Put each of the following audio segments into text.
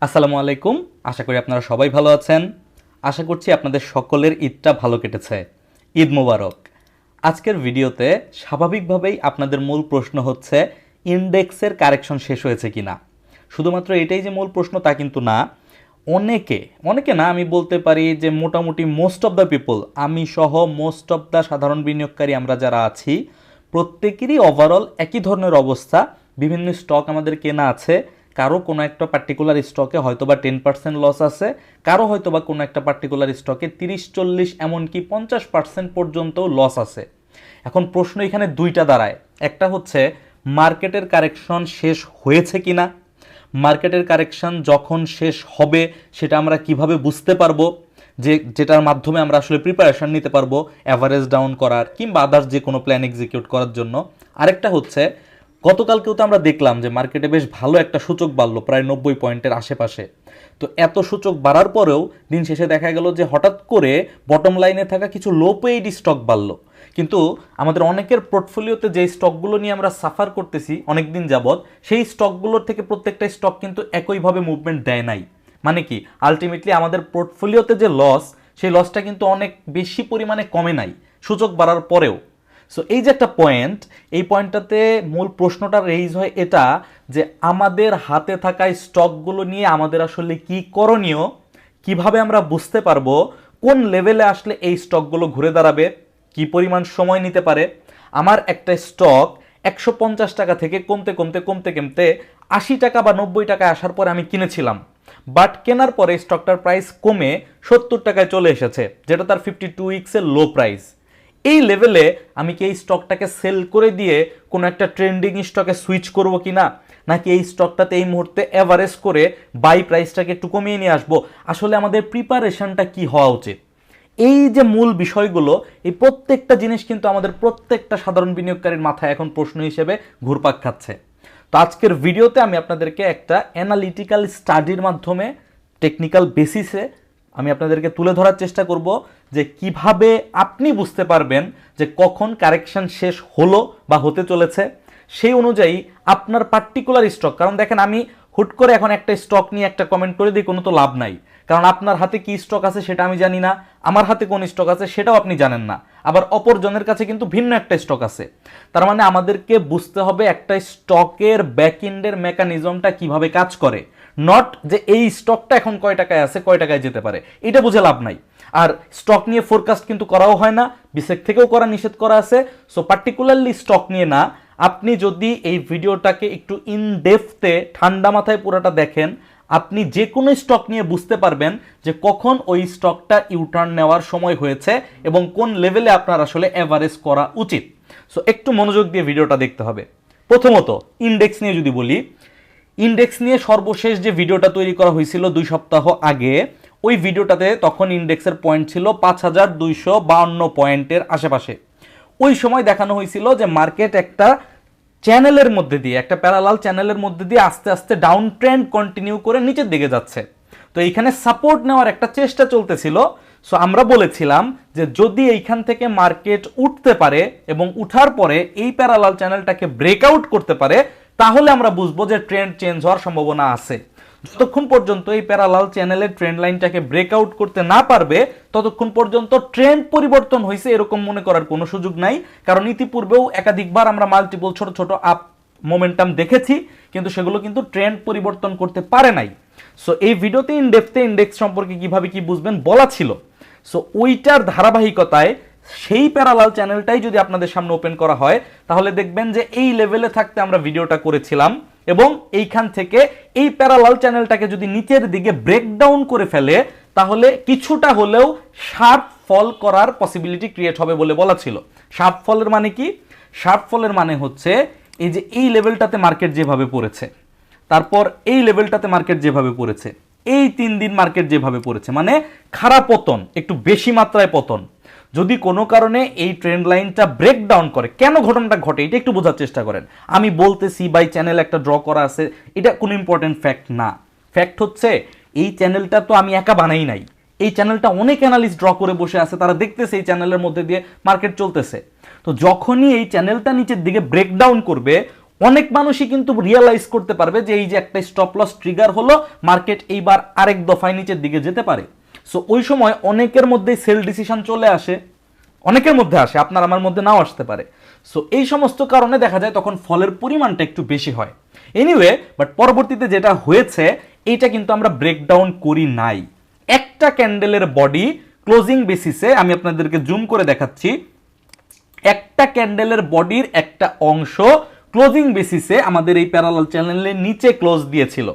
আসসালামু আলাইকুম। আশা করি আপনারা সবাই ভালো আছেন। আশা করছি আপনাদের সকলের ঈদটা ভালো কেটেছে। ঈদ মোবারক। আজকের ভিডিওতে স্বাভাবিকভাবেই আপনাদের মূল প্রশ্ন হচ্ছে ইন্ডেক্সের কারেকশন শেষ হয়েছে কিনা। শুধুমাত্র এটাই যে মূল প্রশ্ন তা কিন্তু না। অনেকে অনেকে না, আমি বলতে পারি যে মোটামুটি মোস্ট অফ দ্য পিপল, আমি সহ মোস্ট অফ দ্য সাধারণ বিনিয়োগকারী আমরা যারা আছি, প্রত্যেকেরই ওভারঅল একই ধরনের অবস্থা। বিভিন্ন স্টক আমাদের কেনা আছে, কারো কোনো একটা পার্টিকুলার স্টকে হয়তোবা 10% লস আছে, কারো হয়তোবা কোনো একটা পার্টিকুলার স্টকে 30-40 এমনকি 50% পর্যন্তও লস আছে। এখন প্রশ্ন এখানে দুইটা দাঁড়ায়। একটা হচ্ছে মার্কেটের কারেকশন শেষ হয়েছে কিনা, মার্কেটের কারেকশন যখন শেষ হবে সেটা আমরা কিভাবে বুঝতে পারবো, যেটার মাধ্যমে আমরা আসলে প্রিপারেশন নিতে পারবো অ্যাভারেজ ডাউন করার কিংবা আদার্স যে কোনো প্ল্যান এক্সিকিউট করার জন্য। আরেকটা হচ্ছে গতকালকেও তো আমরা দেখলাম যে মার্কেটে বেশ ভালো একটা সূচক বাড়লো, প্রায় 90 পয়েন্টের আশেপাশে। তো এত সূচক বাড়ার পরেও দিন শেষে দেখা গেল যে হঠাৎ করে বটম লাইনে থাকা কিছু লো পেইড স্টক বাড়লো। কিন্তু আমাদের অনেকের পোর্টফোলিওতে যে স্টকগুলো নিয়ে আমরা সাফার করতেছি অনেক দিন যাবৎ, সেই স্টকগুলোর থেকে প্রত্যেকটা স্টক কিন্তু একইভাবে মুভমেন্ট দেয় নাই। মানে কি, আলটিমেটলি আমাদের পোর্টফোলিওতে যে লস, সেই লসটা কিন্তু অনেক বেশি পরিমাণে কমে নাই সূচক বাড়ার পরেও। সো এই যে একটা পয়েন্ট, এই পয়েন্টটাতে মূল প্রশ্নটা রেইজ হয় এটা যে আমাদের হাতে থাকা স্টকগুলো নিয়ে আমাদের আসলে কি করণীয়, কিভাবে আমরা বুঝতে পারবো কোন লেভেলে আসলে এই স্টকগুলো ঘুরে দাঁড়াবে, কি পরিমাণ সময় নিতে পারে। আমার একটা স্টক 150 টাকা থেকে কমতে কমতে কমতে কমতে 80 টাকা বা 90 টাকায় আসার পরে আমি কিনেছিলাম, বাট কেনার পরে স্টকটার প্রাইস কমে 70 টাকায় চলে এসেছে, যেটা তার 52 উইক্সের লো প্রাইস। এই লেভেলে আমি কি এই স্টকটাকে সেল করে দিয়ে কোনো একটা ট্রেন্ডিং স্টকে সুইচ করব কি না, নাকি এই স্টকটাতে এই মুহূর্তে এভারেজ করে বাই প্রাইসটাকে একটু কমিয়ে নিয়ে আসবো, আসলে আমাদের প্রিপারেশনটা কি হওয়া উচিত। এই যে মূল বিষয়গুলো, এই প্রত্যেকটা জিনিস কিন্তু আমাদের প্রত্যেকটা সাধারণ বিনিয়োগকারীর মাথায় এখন প্রশ্ন হিসেবে ঘুরপাক খাচ্ছে। তো আজকের ভিডিওতে আমি আপনাদেরকে একটা অ্যানালিটিক্যাল স্টাডির মাধ্যমে টেকনিক্যাল বেসিসে আমি আপনাদেরকে তুলে ধরার চেষ্টা করব যে কিভাবে আপনি বুঝতে পারবেন যে কখন কারেকশন শেষ হলো বা হতে চলেছে। সেই অনুযায়ী আপনার পার্টিকুলার স্টক, কারণ দেখেন আমি হুট করে এখন একটা স্টক নিয়ে একটা কমেন্ট করে দিই, কোনো তো লাভ নাই। কারণ আপনার হাতে কি স্টক আছে সেটা আমি জানি না, আমার হাতে কোন স্টক আছে সেটাও আপনি জানেন না, আবার অপরজনের কাছে কিন্তু ভিন্ন একটা স্টক আছে। তার মানে আমাদেরকে বুঝতে হবে একটা স্টকের ব্যাক এন্ডের মেকানিজমটা কিভাবে কাজ করে, নট যে এই স্টকটা এখন কয় টাকায় আছে কয় টাকায় যেতে পারে, এটা বুঝে লাভ নাই। আর স্টক নিয়ে ফোরকাস্ট কিন্তু করাও হয় না, বিসেক থেকেও করা নিষেধ করা আছে। সো পার্টিকুলারলি স্টক নিয়ে না, আপনি যদি এই ভিডিওটাকে একটু ইন ডেপথে ঠান্ডা মাথায় পুরোটা দেখেন, আপনি যে কোনো স্টক নিয়ে বুঝতে পারবেন যে কখন ওই স্টকটা ইউটার্ন নেওয়ার সময় হয়েছে এবং কোন লেভেলে আপনার আসলে এভারেজ করা উচিত। সো একটু মনোযোগ দিয়ে ভিডিওটা দেখতে হবে। প্রথমত ইন্ডেক্স নিয়ে যদি বলি, ইন্ডেক্স নিয়ে সর্বশেষ যে ভিডিওটা তৈরি করা হয়েছিল 2 সপ্তাহ আগে, ওই ভিডিওটাতে তখন ইন্ডেক্সের পয়েন্ট ছিল 5252 পয়েন্টের আশেপাশে। ওই সময় দেখানো হয়েছিল যে মার্কেট একটা চ্যানেলের মধ্যে দিয়ে, একটা প্যারালাল চ্যানেলের মধ্যে দিয়ে আস্তে আস্তে ডাউন ট্রেন্ড কন্টিনিউ করে নিচের দিকে যাচ্ছে। তো এইখানে সাপোর্ট নেওয়ার একটা চেষ্টা চলতেছিল। সো আমরা বলেছিলাম যে যদি এইখান থেকে মার্কেট উঠতে পারে এবং উঠার পরে এই প্যারালাল চ্যানেলটাকে ব্রেকআউট করতে পারে, তাহলে আমরা বুঝবো যে ট্রেন্ড চেঞ্জ হওয়ার সম্ভাবনা আছে। যতক্ষণ পর্যন্ত এই প্যারালাল চ্যানেলের ট্রেন্ড লাইনটাকে ব্রেকআউট করতে না পারবে, ততক্ষণ পর্যন্ত ট্রেন্ড পরিবর্তন হয়েছে এরকম মনে করার কোনো সুযোগ নাই। কারণ ইতিপূর্বেও একাধিকবার আমরা মাল্টিপল ছোট ছোট আপ মোমেন্টাম দেখেছি, কিন্তু সেগুলো কিন্তু ট্রেন্ড পরিবর্তন করতে পারে নাই। সো এই ভিডিওতে ইন ডেপথে ইন্ডেক্স সম্পর্কে কিভাবে কি বুঝবেন বলা ছিল। সো ওইটার ধারাবাহিকতায় সেই প্যারালাল চ্যানেলটাই যদি আপনাদের সামনে ওপেন করা হয়, তাহলে দেখবেন যে এই লেভেলে থাকতে আমরা ভিডিওটা করেছিলাম এবং এইখান থেকে এই প্যারালাল চ্যানেলটাকে যদি নিচের দিকে ব্রেকডাউন করে ফেলে, তাহলে কিছুটা হলেও শার্প ফল করার পসিবিলিটি ক্রিয়েট হবে বলে বলা ছিল। শার্প ফলের মানে কি? শার্প ফলের মানে হচ্ছে এই যে এই লেভেলটাতে মার্কেট যেভাবে পড়েছে, তারপর এই লেভেলটাতে মার্কেট যেভাবে পড়েছে, এই 3 দিন মার্কেট যেভাবে পড়েছে, মানে খারাপ পতন, একটু বেশি মাত্রায় পতন। যদি কোনো কারণে এই ট্রেন্ড লাইনটা ব্রেকডাউন করে, কেন ঘটনাটা ঘটে এটা একটু বোঝার চেষ্টা করেন। আমি বলতেছি বাই চ্যানেল একটা ড্র করা আছে, এটা কোনো ইম্পর্টেন্ট ফ্যাক্ট না। ফ্যাক্ট হচ্ছে এই চ্যানেলটা তো আমি একা বানাই নাই, এই চ্যানেলটা অনেক অ্যানালিস্ট ড্র করে বসে আছে, তারা দেখতেছে এই চ্যানেলের মধ্যে দিয়ে মার্কেট চলতেছে। তো যখনই এই চ্যানেলটা নিচের দিকে ব্রেকডাউন করবে, অনেক মানুষই কিন্তু রিয়েলাইজ করতে পারবে যে এই যে একটা স্টপ লস ট্রিগার হলো, মার্কেট এইবার আরেক দফায় নিচের দিকে যেতে পারে। সো ওই সময় অনেকের মধ্যেই সেল ডিসিশন চলে আসে, অনেকের মধ্যে আসে, আপনার আমার মধ্যে নাও আসতে পারে। সো এই সমস্ত কারণে দেখা যায় তখন ফলের পরিমাণটা একটু বেশি হয়। এনিওয়ে, বাট পরবর্তীতে যেটা হয়েছে এইটা কিন্তু আমরা ব্রেকডাউন করি নাই। একটা ক্যান্ডেলের বডি ক্লোজিং বেসিসে, আমি আপনাদেরকে জুম করে দেখাচ্ছি, একটা ক্যান্ডেলের বডির একটা অংশ ক্লোজিং বেসিসে আমাদের এই প্যারালাল চ্যানেলের নিচে ক্লোজ দিয়েছিল।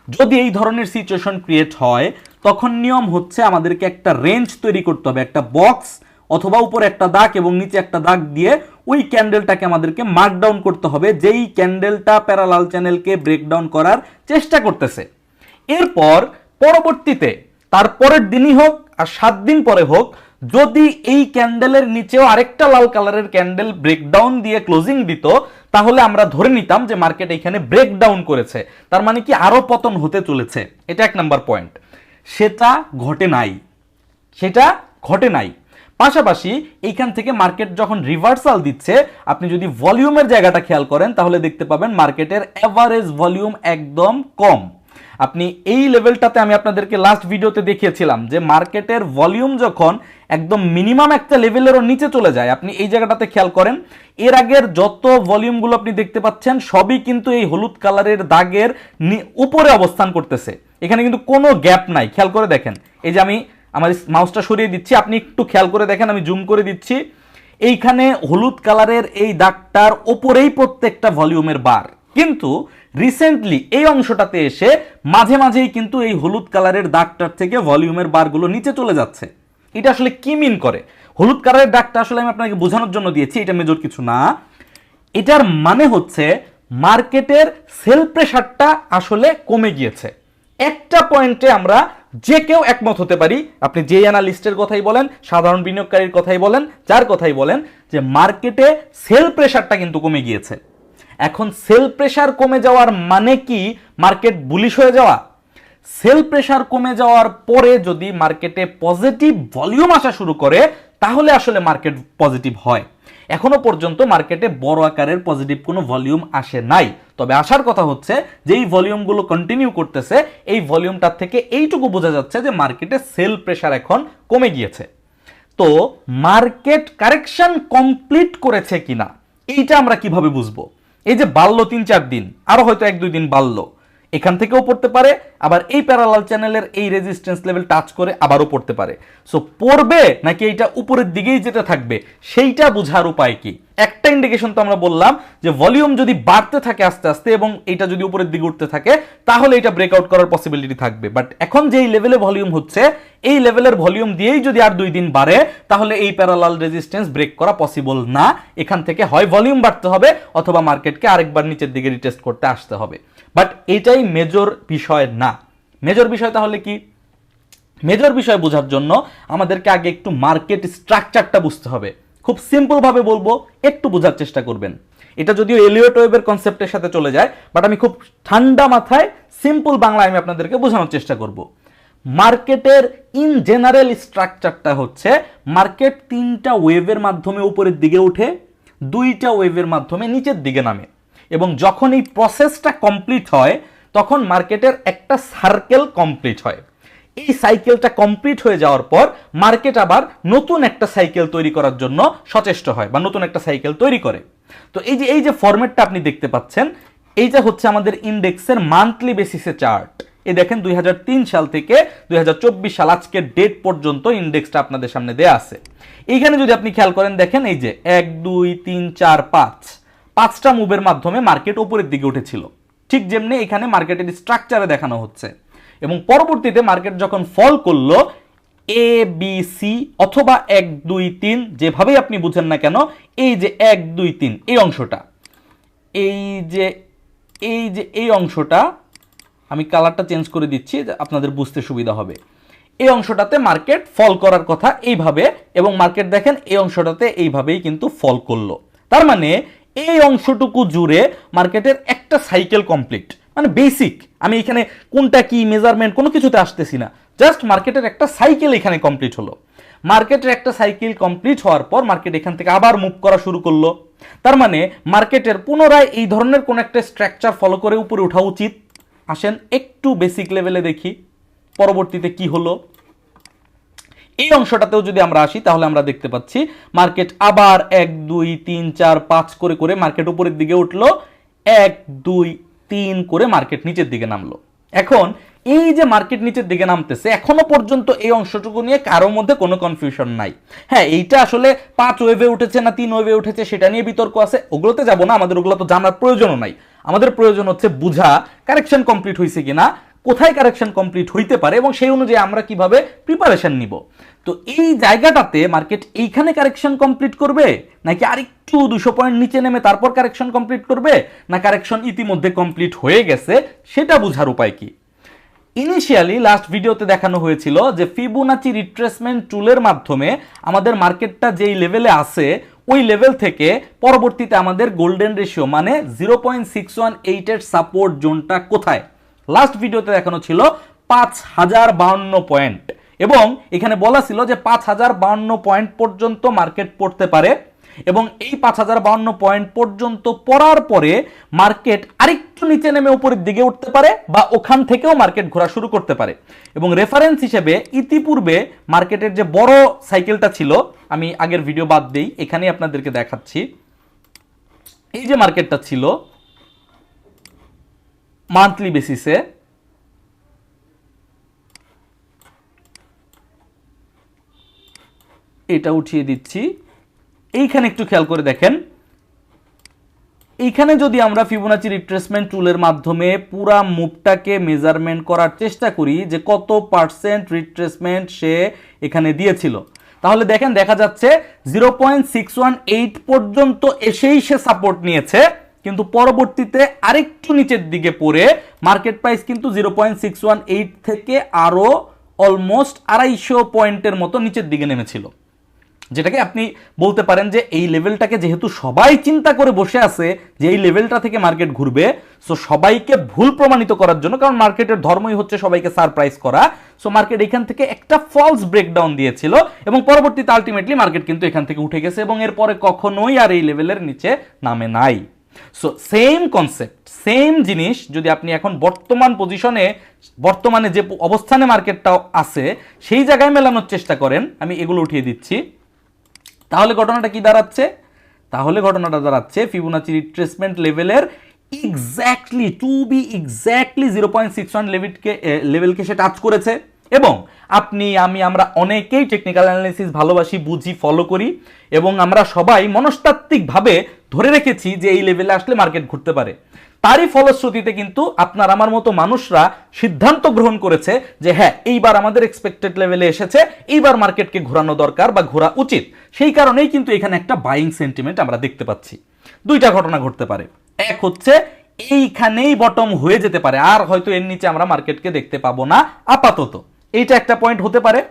যদি এই ধরনের সিচুয়েশন ক্রিয়েট হয় তখন নিয়ম হচ্ছে আমাদেরকে একটা রেঞ্জ তৈরি করতে হবে, একটা বক্স অথবা উপরে একটা দাগ এবং নিচে একটা দাগ দিয়ে ওই ক্যান্ডেলটাকে আমাদেরকে মার্কডাউন করতে হবে, যেই ক্যান্ডেলটা প্যারালাল চ্যানেলকে ব্রেকডাউন করার চেষ্টা করতেছে। এরপর পরবর্তীতে তারপরের দিনই হোক আর 7 দিন পরে হোক, যদি এই ক্যান্ডেলের নিচেও আরেকটা লাল কালারের ক্যান্ডেল ব্রেকডাউন দিয়ে ক্লোজিং দিত, তাহলে আমরা ধরে নিতাম যে মার্কেট এখানে ব্রেকডাউন করেছে, তার মানে কি আরো পতন হতে চলেছে। এটা 1 নাম্বার পয়েন্ট। সেটা ঘটে নাই। পাশাপাশি এইখান থেকে মার্কেট যখন রিভার্সাল দিচ্ছে, আপনি যদি ভলিউমের জায়গাটা খেয়াল করেন তাহলে দেখতে পাবেন মার্কেটের এভারেজ ভলিউম একদম কম। আপনি এই লেভেলটাতে আমি আপনাদেরকে লাস্ট ভিডিওতে দেখিয়েছিলাম যে মার্কেটের ভলিউম যখন একদম মিনিমাম একটা লেভেলেরও নিচে চলে যায়, আপনি এই জায়গাটাতে খেয়াল করেন, এর আগের যত ভলিউমগুলো আপনি দেখতে পাচ্ছেন সবই কিন্তু এই হলুদ কালারের দাগের উপরে অবস্থান করতেছে। এখানে কিন্তু কোনো গ্যাপ নাই, খেয়াল করে দেখেন। এই যে আমি আমার মাউসটা সরিয়ে দিচ্ছি, আপনি একটু খেয়াল করে দেখেন, আমি জুম করে দিচ্ছি, এইখানে হলুদ কালারের এই দাগটার ওপরেই প্রত্যেকটা ভলিউমের বার। কিন্তু রিসেন্টলি এই অংশটাতে এসে মাঝে মাঝেই কিন্তু এই হলুদ কালারের দাগটার থেকে ভলিউমের বারগুলো নিচে চলে যাচ্ছে। এটা আসলে কি মিন করে? হলুদ কালারের দাগটা আসলে আমি আপনাকে বোঝানোর জন্য দিয়েছি, এটা মেজর কিছু না। এটার মানে হচ্ছে মার্কেটের সেল প্রেসারটা আসলে কমে গিয়েছে। একটা পয়েন্টে আমরা যে কেউ একমত হতে পারি, আপনি যে অ্যানালিস্টের কথাই বলেন, সাধারণ বিনিয়োগকারীর কথাই বলেন, যার কথাই বলেন, যে মার্কেটে সেল প্রেসারটা কিন্তু কমে গিয়েছে। এখন সেল প্রেসার কমে যাওয়ার মানে কি মার্কেট বুলিশ হয়ে যাওয়া? সেল প্রেসার কমে যাওয়ার পরে যদি মার্কেটে পজিটিভ ভলিউম আসা শুরু করে তাহলে আসলে মার্কেট পজিটিভ হয়। এখনো পর্যন্ত মার্কেটে বড় আকারের পজিটিভ কোনো ভলিউম আসে নাই, তবে আসার কথা হচ্ছে যে এই ভলিউমগুলো কন্টিনিউ করতেছে, এই ভলিউমটার থেকে এইটুকু বোঝা যাচ্ছে যে মার্কেটে সেল প্রেসার এখন কমে গিয়েছে। তো মার্কেট কারেকশন কমপ্লিট করেছে কিনা এইটা আমরা কিভাবে বুঝবো? এই যে বাড়লো 3-4 দিন, আরো হয়তো 1-2 দিন বাড়লো, এখান থেকেও পড়তে পারে, আবার এই প্যারালাল চ্যানেলের এই রেজিস্ট্যান্স লেভেল টাচ করে আবারও পড়তে পারে। সো পড়বে নাকি এইটা উপরের দিকেই যেতে থাকবে সেইটা বোঝার উপায় কি? একটা ইন্ডিকেশন তো আমরা বললাম যে ভলিউম যদি বাড়তে থাকে আস্তে আস্তে এবং এটা যদি উপরের দিকে উঠতে থাকে তাহলে এটা ব্রেকআউট করার পসিবিলিটি থাকবে। বাট এখন যেই লেভেলে ভলিউম হচ্ছে এই লেভেলের ভলিউম দিয়েই যদি আর 2 দিন বাড়ে তাহলে এই প্যারালাল রেজিস্ট্যান্স ব্রেক করা পসিবল না। এখান থেকে হয় ভলিউম বাড়তে হবে অথবা মার্কেটকে আরেকবার নিচের দিকে রিটেস্ট করতে আসতে হবে। বাট এটাই মেজর বিষয় না। মেজর বিষয় তাহলে কি? মেজর বিষয় বোঝার জন্য আমাদেরকে আগে একটু মার্কেট স্ট্রাকচারটা বুঝতে হবে। খুব সিম্পল ভাবে বলবো, একটু বোঝার চেষ্টা করবেন। এটা যদিও এলিয়ট ওয়েবের কনসেপ্টের সাথে চলে যায়, বাট আমি খুব ঠান্ডা মাথায় সিম্পল বাংলায় আমি আপনাদেরকে বোঝানোর চেষ্টা করব। মার্কেটের ইন জেনারেল স্ট্রাকচারটা হচ্ছে মার্কেট 3টা ওয়েভের মাধ্যমে উপরের দিকে উঠে, 2টা ওয়েভের মাধ্যমে নিচের দিকে নামে, এবং যখন এই প্রসেসটা কমপ্লিট হয় তখন মার্কেটের একটা সার্কেল কমপ্লিট হয়। এই সাইকেলটা কমপ্লিট হয়ে যাওয়ার পর মার্কেট আবার নতুন একটা সাইকেল তৈরি করার জন্য সচেষ্ট হয় বা নতুন একটা সাইকেল তৈরি করে। তো এই যে ফরম্যাটটা আপনি দেখতে পাচ্ছেন, এইটা হচ্ছে আমাদের ইন্ডেক্সের মান্থলি বেসিসে চার্ট। এই দেখেন 2003 সাল থেকে 2024 সাল আজকের ডেট পর্যন্ত ইন্ডেক্সটা আপনাদের সামনে দেয়া আছে। এইখানে যদি আপনি খেয়াল করেন দেখেন এই যে 1 2 3 4 5 5টা মুভের মাধ্যমে মার্কেট উপরের দিকে উঠেছিল, ঠিক যেমনি এখানে মার্কেটের স্ট্রাকচারে দেখানো হচ্ছে। এবং পরবর্তীতে মার্কেট যখন ফল করলো এ বি সি অথবা 1 2 3 যেভাবেই আপনি বুঝেন না কেন, এই যে 1 2 3 এই অংশটা, এই অংশটা আমি কালারটা চেঞ্জ করে দিচ্ছি আপনাদের বুঝতে সুবিধা হবে। এই অংশটাতে মার্কেট ফল করার কথা এইভাবে, এবং মার্কেট দেখেন এই অংশটাতে এইভাবেই কিন্তু ফল করলো। তার মানে এই অংশটুকু জুড়ে মার্কেটের একটা সাইকেল কমপ্লিট, মানে বেসিক। আমি এখানে কোনটা কি মেজারমেন্ট কোনো কিছুতে আসতেছি না, জাস্ট মার্কেটের একটা সাইকেল এখানে কমপ্লিট হলো। মার্কেটের একটা সাইকেল কমপ্লিট হওয়ার পর মার্কেট এখান থেকে আবার মুভ করা শুরু করলো। তার মানে মার্কেটের পুনরায় এই ধরনের কোন একটা স্ট্রাকচার ফলো করে উপরে ওঠা উচিত। আসেন একটু বেসিক লেভেলে দেখি পরবর্তীতে কি হলো। এই অংশটাতেও যদি আমরা আসি তাহলে আমরা দেখতে পাচ্ছি মার্কেট আবার 1 2 3 4 5 করে করে মার্কেট উপরের দিকে উঠলো, 1 2 3 করে মার্কেট নিচের দিকে নামলো। এখন এই যে মার্কেট নিচের দিকে নামতেছে এখনো পর্যন্ত এই অংশটুকু নিয়ে কারোর মধ্যে কোনো কনফিউশন নাই। হ্যাঁ, এইটা আসলে 5 ওয়েভে উঠেছে না 3 ওয়েভে উঠেছে সেটা নিয়ে বিতর্ক আছে, ওগুলোতে যাব না, আমাদের ওগুলো তো জানার প্রয়োজনও নাই। আমাদের প্রয়োজন হচ্ছে বুঝা কারেকশন কমপ্লিট হয়েছে কিনা, কোথায় কারেকশন কমপ্লিট হইতে পারে এবং সেই অনুযায়ী আমরা কিভাবে প্রিপারেশন নিব। তো এই জায়গাটাতে মার্কেট এইখানে কারেকশন কমপ্লিট করবে নাকি আরেকটু 200 পয়েন্ট নিচে নেমে তারপর কারেকশন কমপ্লিট করবে, না কারেকশন ইতিমধ্যে কমপ্লিট হয়ে গেছে, সেটা বোঝার উপায় কি? ইনিশিয়ালি লাস্ট ভিডিওতে দেখানো হয়েছিল যে ফিবোনাচি রিট্রেসমেন্ট টুলের মাধ্যমে আমাদের মার্কেটটা যেই লেভেলে আছে ওই লেভেল থেকে পরবর্তীতে আমাদের গোল্ডেন রেশিও মানে 0.618 এর সাপোর্ট জোনটা কোথায়, লাস্ট ভিডিওতে দেখানো ছিল 5052 পয়েন্ট এবং এখানে বলা ছিল যে 5052 পয়েন্ট পর্যন্ত মার্কেট পড়তে পারে এবং এই 5052 পয়েন্ট পর্যন্ত পড়ার পরে মার্কেট আরেকটু নিচে নেমে উপরের দিকে উঠতে পারে বা ওখান থেকেও মার্কেট ঘোরা শুরু করতে পারে। এবং রেফারেন্স হিসেবে ইতিপূর্বে মার্কেটের যে বড় সাইকেলটা ছিল, আমি আগের ভিডিও বাদ দেই, এখানে আপনাদেরকে দেখাচ্ছি। এই যে মার্কেটটা ছিল মান্থলি বেসিসে, এটা উঠিয়ে দিচ্ছি, এইখানে একটু খেয়াল করে দেখেন, এইখানে যদি আমরা ফিবোনাচি রিট্রেসমেন্ট টুলের মাধ্যমে পুরা মুভটাকে মেজারমেন্ট করার চেষ্টা করি যে কত পার্সেন্ট রিট্রেসমেন্ট সে এখানে দিয়েছিল, তাহলে দেখেন দেখা যাচ্ছে 0.618 পর্যন্ত এসেই সে সাপোর্ট নিয়েছে, কিন্তু পরবর্তীতে আরেকটু নিচের দিকে পড়ে মার্কেট প্রাইস কিন্তু 0.618 থেকে আরো অলমোস্ট 250 পয়েন্টের মতো নিচের দিকে নেমেছিল, যেটাকে আপনি বলতে পারেন যে এই লেভেলটাকে যেহেতু সবাই চিন্তা করে বসে আছে যে এই লেভেলটা থেকে মার্কেট ঘুরবে, সো সবাইকে ভুল প্রমাণিত করার জন্য, কারণ মার্কেটের ধর্মই হচ্ছে সবাইকে সারপ্রাইজ করা, সো মার্কেট এখান থেকে একটা ফলস ব্রেকডাউন দিয়েছিল এবং পরবর্তীতে আলটিমেটলি মার্কেট কিন্তু এখান থেকে উঠে গেছে এবং এরপরে কখনোই আর এই লেভেলের নিচে নামে নাই। সো সেম কনসেপ্ট, সেম জিনিস যদি আপনি এখন বর্তমান পজিশনে, বর্তমানে যে অবস্থানে মার্কেটটা আছে সেই জায়গায় মেলানোর চেষ্টা করেন, আমি এগুলো উঠিয়ে দিচ্ছি, তাহলে ঘটনাটা কি দাঁড়াচ্ছে? তাহলে ঘটনাটা দাঁড়াচ্ছে ফিবোনাচি রিট্রেসমেন্ট লেভেলের exactly two be exactly 0.61 লেভেলকে say touch করেছে এবং আপনি আমি আমরা অনেকেই টেকনিক্যাল অ্যানালিসিস ভালোবাসি, বুঝি, ফলো করি এবং আমরা সবাই মনস্তাত্ত্বিকভাবে ধরে রেখেছি যে এই লেভেলে আসলে মার্কেট ঘুরতে পারে। তারই ফলশ্রুতিতে কিন্তু আপনার আমার মতো মানুষরা সিদ্ধান্ত গ্রহণ করেছে যে হ্যাঁ এইবার আমাদের এক্সপেক্টেড লেভেলে এসেছে, এইবার মার্কেটকে ঘোরানো দরকার বা ঘোরা উচিত। সেই কারণেই কিন্তু এখানে একটা বাইং সেন্টিমেন্ট আমরা দেখতে পাচ্ছি। দুইটা ঘটনা ঘটতে পারে, এক হচ্ছে এইখানেই বটম হয়ে যেতে পারে, আর হয়তো এর নিচে আমরা মার্কেটকে দেখতে পাবো না আপাতত, এইটা একটা পয়েন্ট হতে পারে।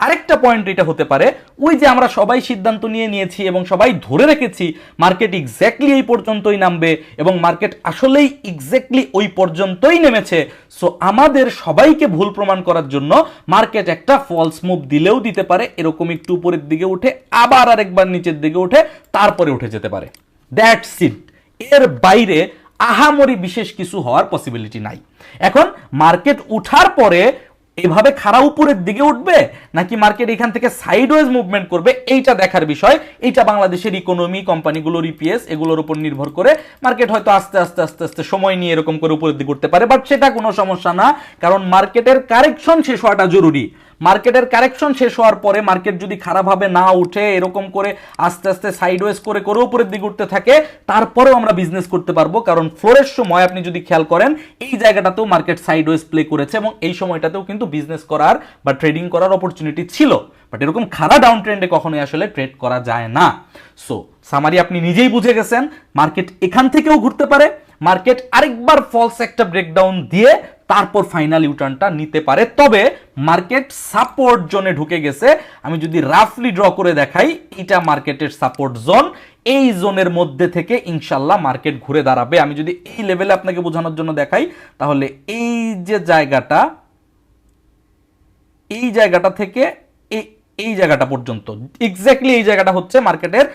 আরেকটা পয়েন্ট এটা হতে পারে ওই যে আমরা সবাই সিদ্ধান্ত নিয়েছি এবং সবাই ধরে রেখেছি মার্কেট এক্স্যাক্টলি এই পর্যন্তই নামবে এবং মার্কেট আসলেই এক্স্যাক্টলি ওই পর্যন্তই নেমেছে, সো আমাদের সবাইকে ভুল প্রমাণ করার জন্য মার্কেট একটা ফলস মুভ দিলেও দিতে পারে, এরকম একটু উপরের দিকে উঠে আবার আরেকবার নিচের দিকে উঠে তারপরে উঠে যেতে পারে, দ্যাটস ইট। এর বাইরে আহামরি বিশেষ কিছু হওয়ার পসিবিলিটি নাই। এখন মার্কেট উঠার পরে এভাবে খাড়া উপরের দিকে উঠবে নাকি মার্কেট এখান থেকে সাইডওয়েজ মুভমেন্ট করবে, এইটা দেখার বিষয়। এইটা বাংলাদেশের ইকোনমি, কোম্পানিগুলোর ইপিএস এগুলোর উপর নির্ভর করে মার্কেট হয়তো আস্তে আস্তে আস্তে আস্তে সময় নিয়ে এরকম করে উপরের দিকে উঠতে পারে, বাট সেটা কোনো সমস্যা না, কারণ মার্কেটের কারেকশন শেষ হওয়াটা জরুরি। মার্কেটের কারেকশন শেষ হওয়ার পরে মার্কেট যদি খারাপভাবে না উঠে এরকম করে আস্তে আস্তে সাইডওয়েজ করে করে উপরের দিকে উঠতে থাকে, তারপরেও আমরা বিজনেস করতে পারবো, কারণ ফ্লোরের সময় আপনি যদি খেয়াল করেন এই জায়গাটাতেও মার্কেট সাইডওয়েজ প্লে করেছে এবং এই সময়টাতেও কিন্তু বিজনেস করার বা ট্রেডিং করার অপরচুনিটি ছিল, বাট এরকম খারাপ ডাউন ট্রেন্ডে কখনোই আসলে ট্রেড করা যায় না। সো সামারি আপনি নিজেই বুঝে গেছেন, মার্কেট এখান থেকেও ঘুরতে পারে, মার্কেট আরেকবার ফলস একটা ব্রেকডাউন দিয়ে তারপর ফাইনাল ইউটার্নটা নিতে পারে, তবে মার্কেট সাপোর্ট জোনে ঢুকে গেছে। আমি যদি রাফলি ড্র করে দেখাই, এটা মার্কেটের সাপোর্ট জোন, এই জোনের মধ্যে থেকে ইনশাল্লাহ মার্কেট ঘুরে দাঁড়াবে। আমি যদি এই লেভেলে আপনাকে বোঝানোর জন্য দেখাই, তাহলে এই যে জায়গাটা, এই জায়গাটা থেকে এই জায়গাটা পর্যন্ত, এক্স্যাক্টলি এই জায়গাটা হচ্ছে মার্কেটের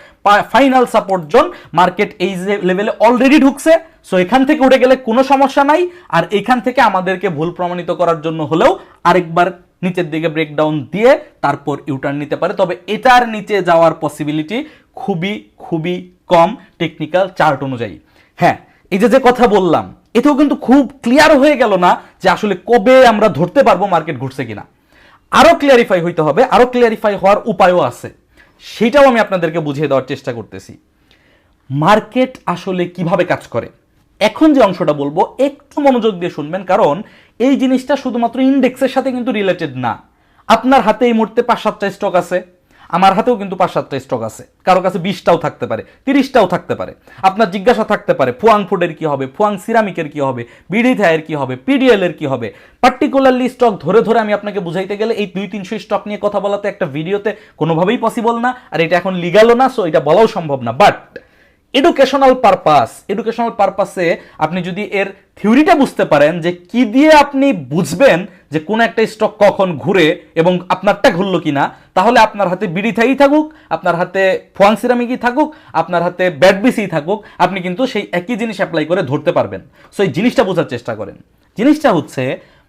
ফাইনাল সাপোর্ট জোন। মার্কেট এই যে লেভেলে অলরেডি ঢুকছে, সো এখান থেকে উঠে গেলে কোনো সমস্যা নাই। আর এখান থেকে আমাদেরকে ভুল প্রমাণিত করার জন্য হলেও আরেকবার নিচের দিকে ব্রেকডাউন দিয়ে তারপর ইউটার্ন নিতে পারে, তবে এটার নিচে যাওয়ার পসিবিলিটি খুবই খুবই কম টেকনিক্যাল চার্ট অনুযায়ী। হ্যাঁ, এই যে কথা বললাম এতেও কিন্তু খুব ক্লিয়ার হয়ে গেল না যে আসলে কবে আমরা ধরতে পারবো মার্কেট ঘুরছে কিনা। আরো ক্লিয়ারিফাই হইতে হবে, আরো ক্লিয়ারিফাই হওয়ার উপায়ও আছে, সেটাও আমি আপনাদেরকে বুঝিয়ে দেওয়ার চেষ্টা করতেছি। মার্কেট আসলে কিভাবে কাজ করে এখন যে অংশটা বলবো একটু মনোযোগ দিয়ে শুনবেন, কারণ এই জিনিসটা শুধুমাত্র ইন্ডেক্সের সাথে কিন্তু রিলেটেড না। আপনার হাতে এই মুহূর্তে 5-7টা স্টক আছে, আমার হাতেও কিন্তু 5-7টা স্টক আছে, কারো কাছে 20টাও থাকতে পারে, 30টাও থাকতে পারে। আপনার জিজ্ঞাসা থাকতে পারে ফুয়াং ফুডের কি হবে, ফুয়াং সিরামিকের কি হবে, বিডি থায়ের কি হবে, পিডিএল এর কি হবে। পার্টিকুলারলি স্টক ধরে ধরে আমি আপনাকে বুঝাইতে গেলে এই 200-300 স্টক নিয়ে কথা বলাতে একটা ভিডিওতে কোনোভাবেই পসিবল না, আর এটা এখন লিগালও না, সো এটা বলাও সম্ভব না। বাট এডুকেশনাল পারপাসে আপনি যদি এর থিওরিটা বুঝতে পারেন যে কি দিয়ে আপনি বুঝবেন যে কোন একটা স্টক কখন ঘুরে এবং আপনারটা ঘুরলো কিনা, তাহলে আপনার হাতে বিডি থাই থাকুক, আপনার হাতে ফুয়াং সিরামিকই থাকুক, আপনার হাতে ব্যাডবিসি থাকুক, আপনি কিন্তু সেই একই জিনিস অ্যাপ্লাই করে ধরতে পারবেন। সো এই জিনিসটা বোঝার চেষ্টা করেন। জিনিসটা হচ্ছে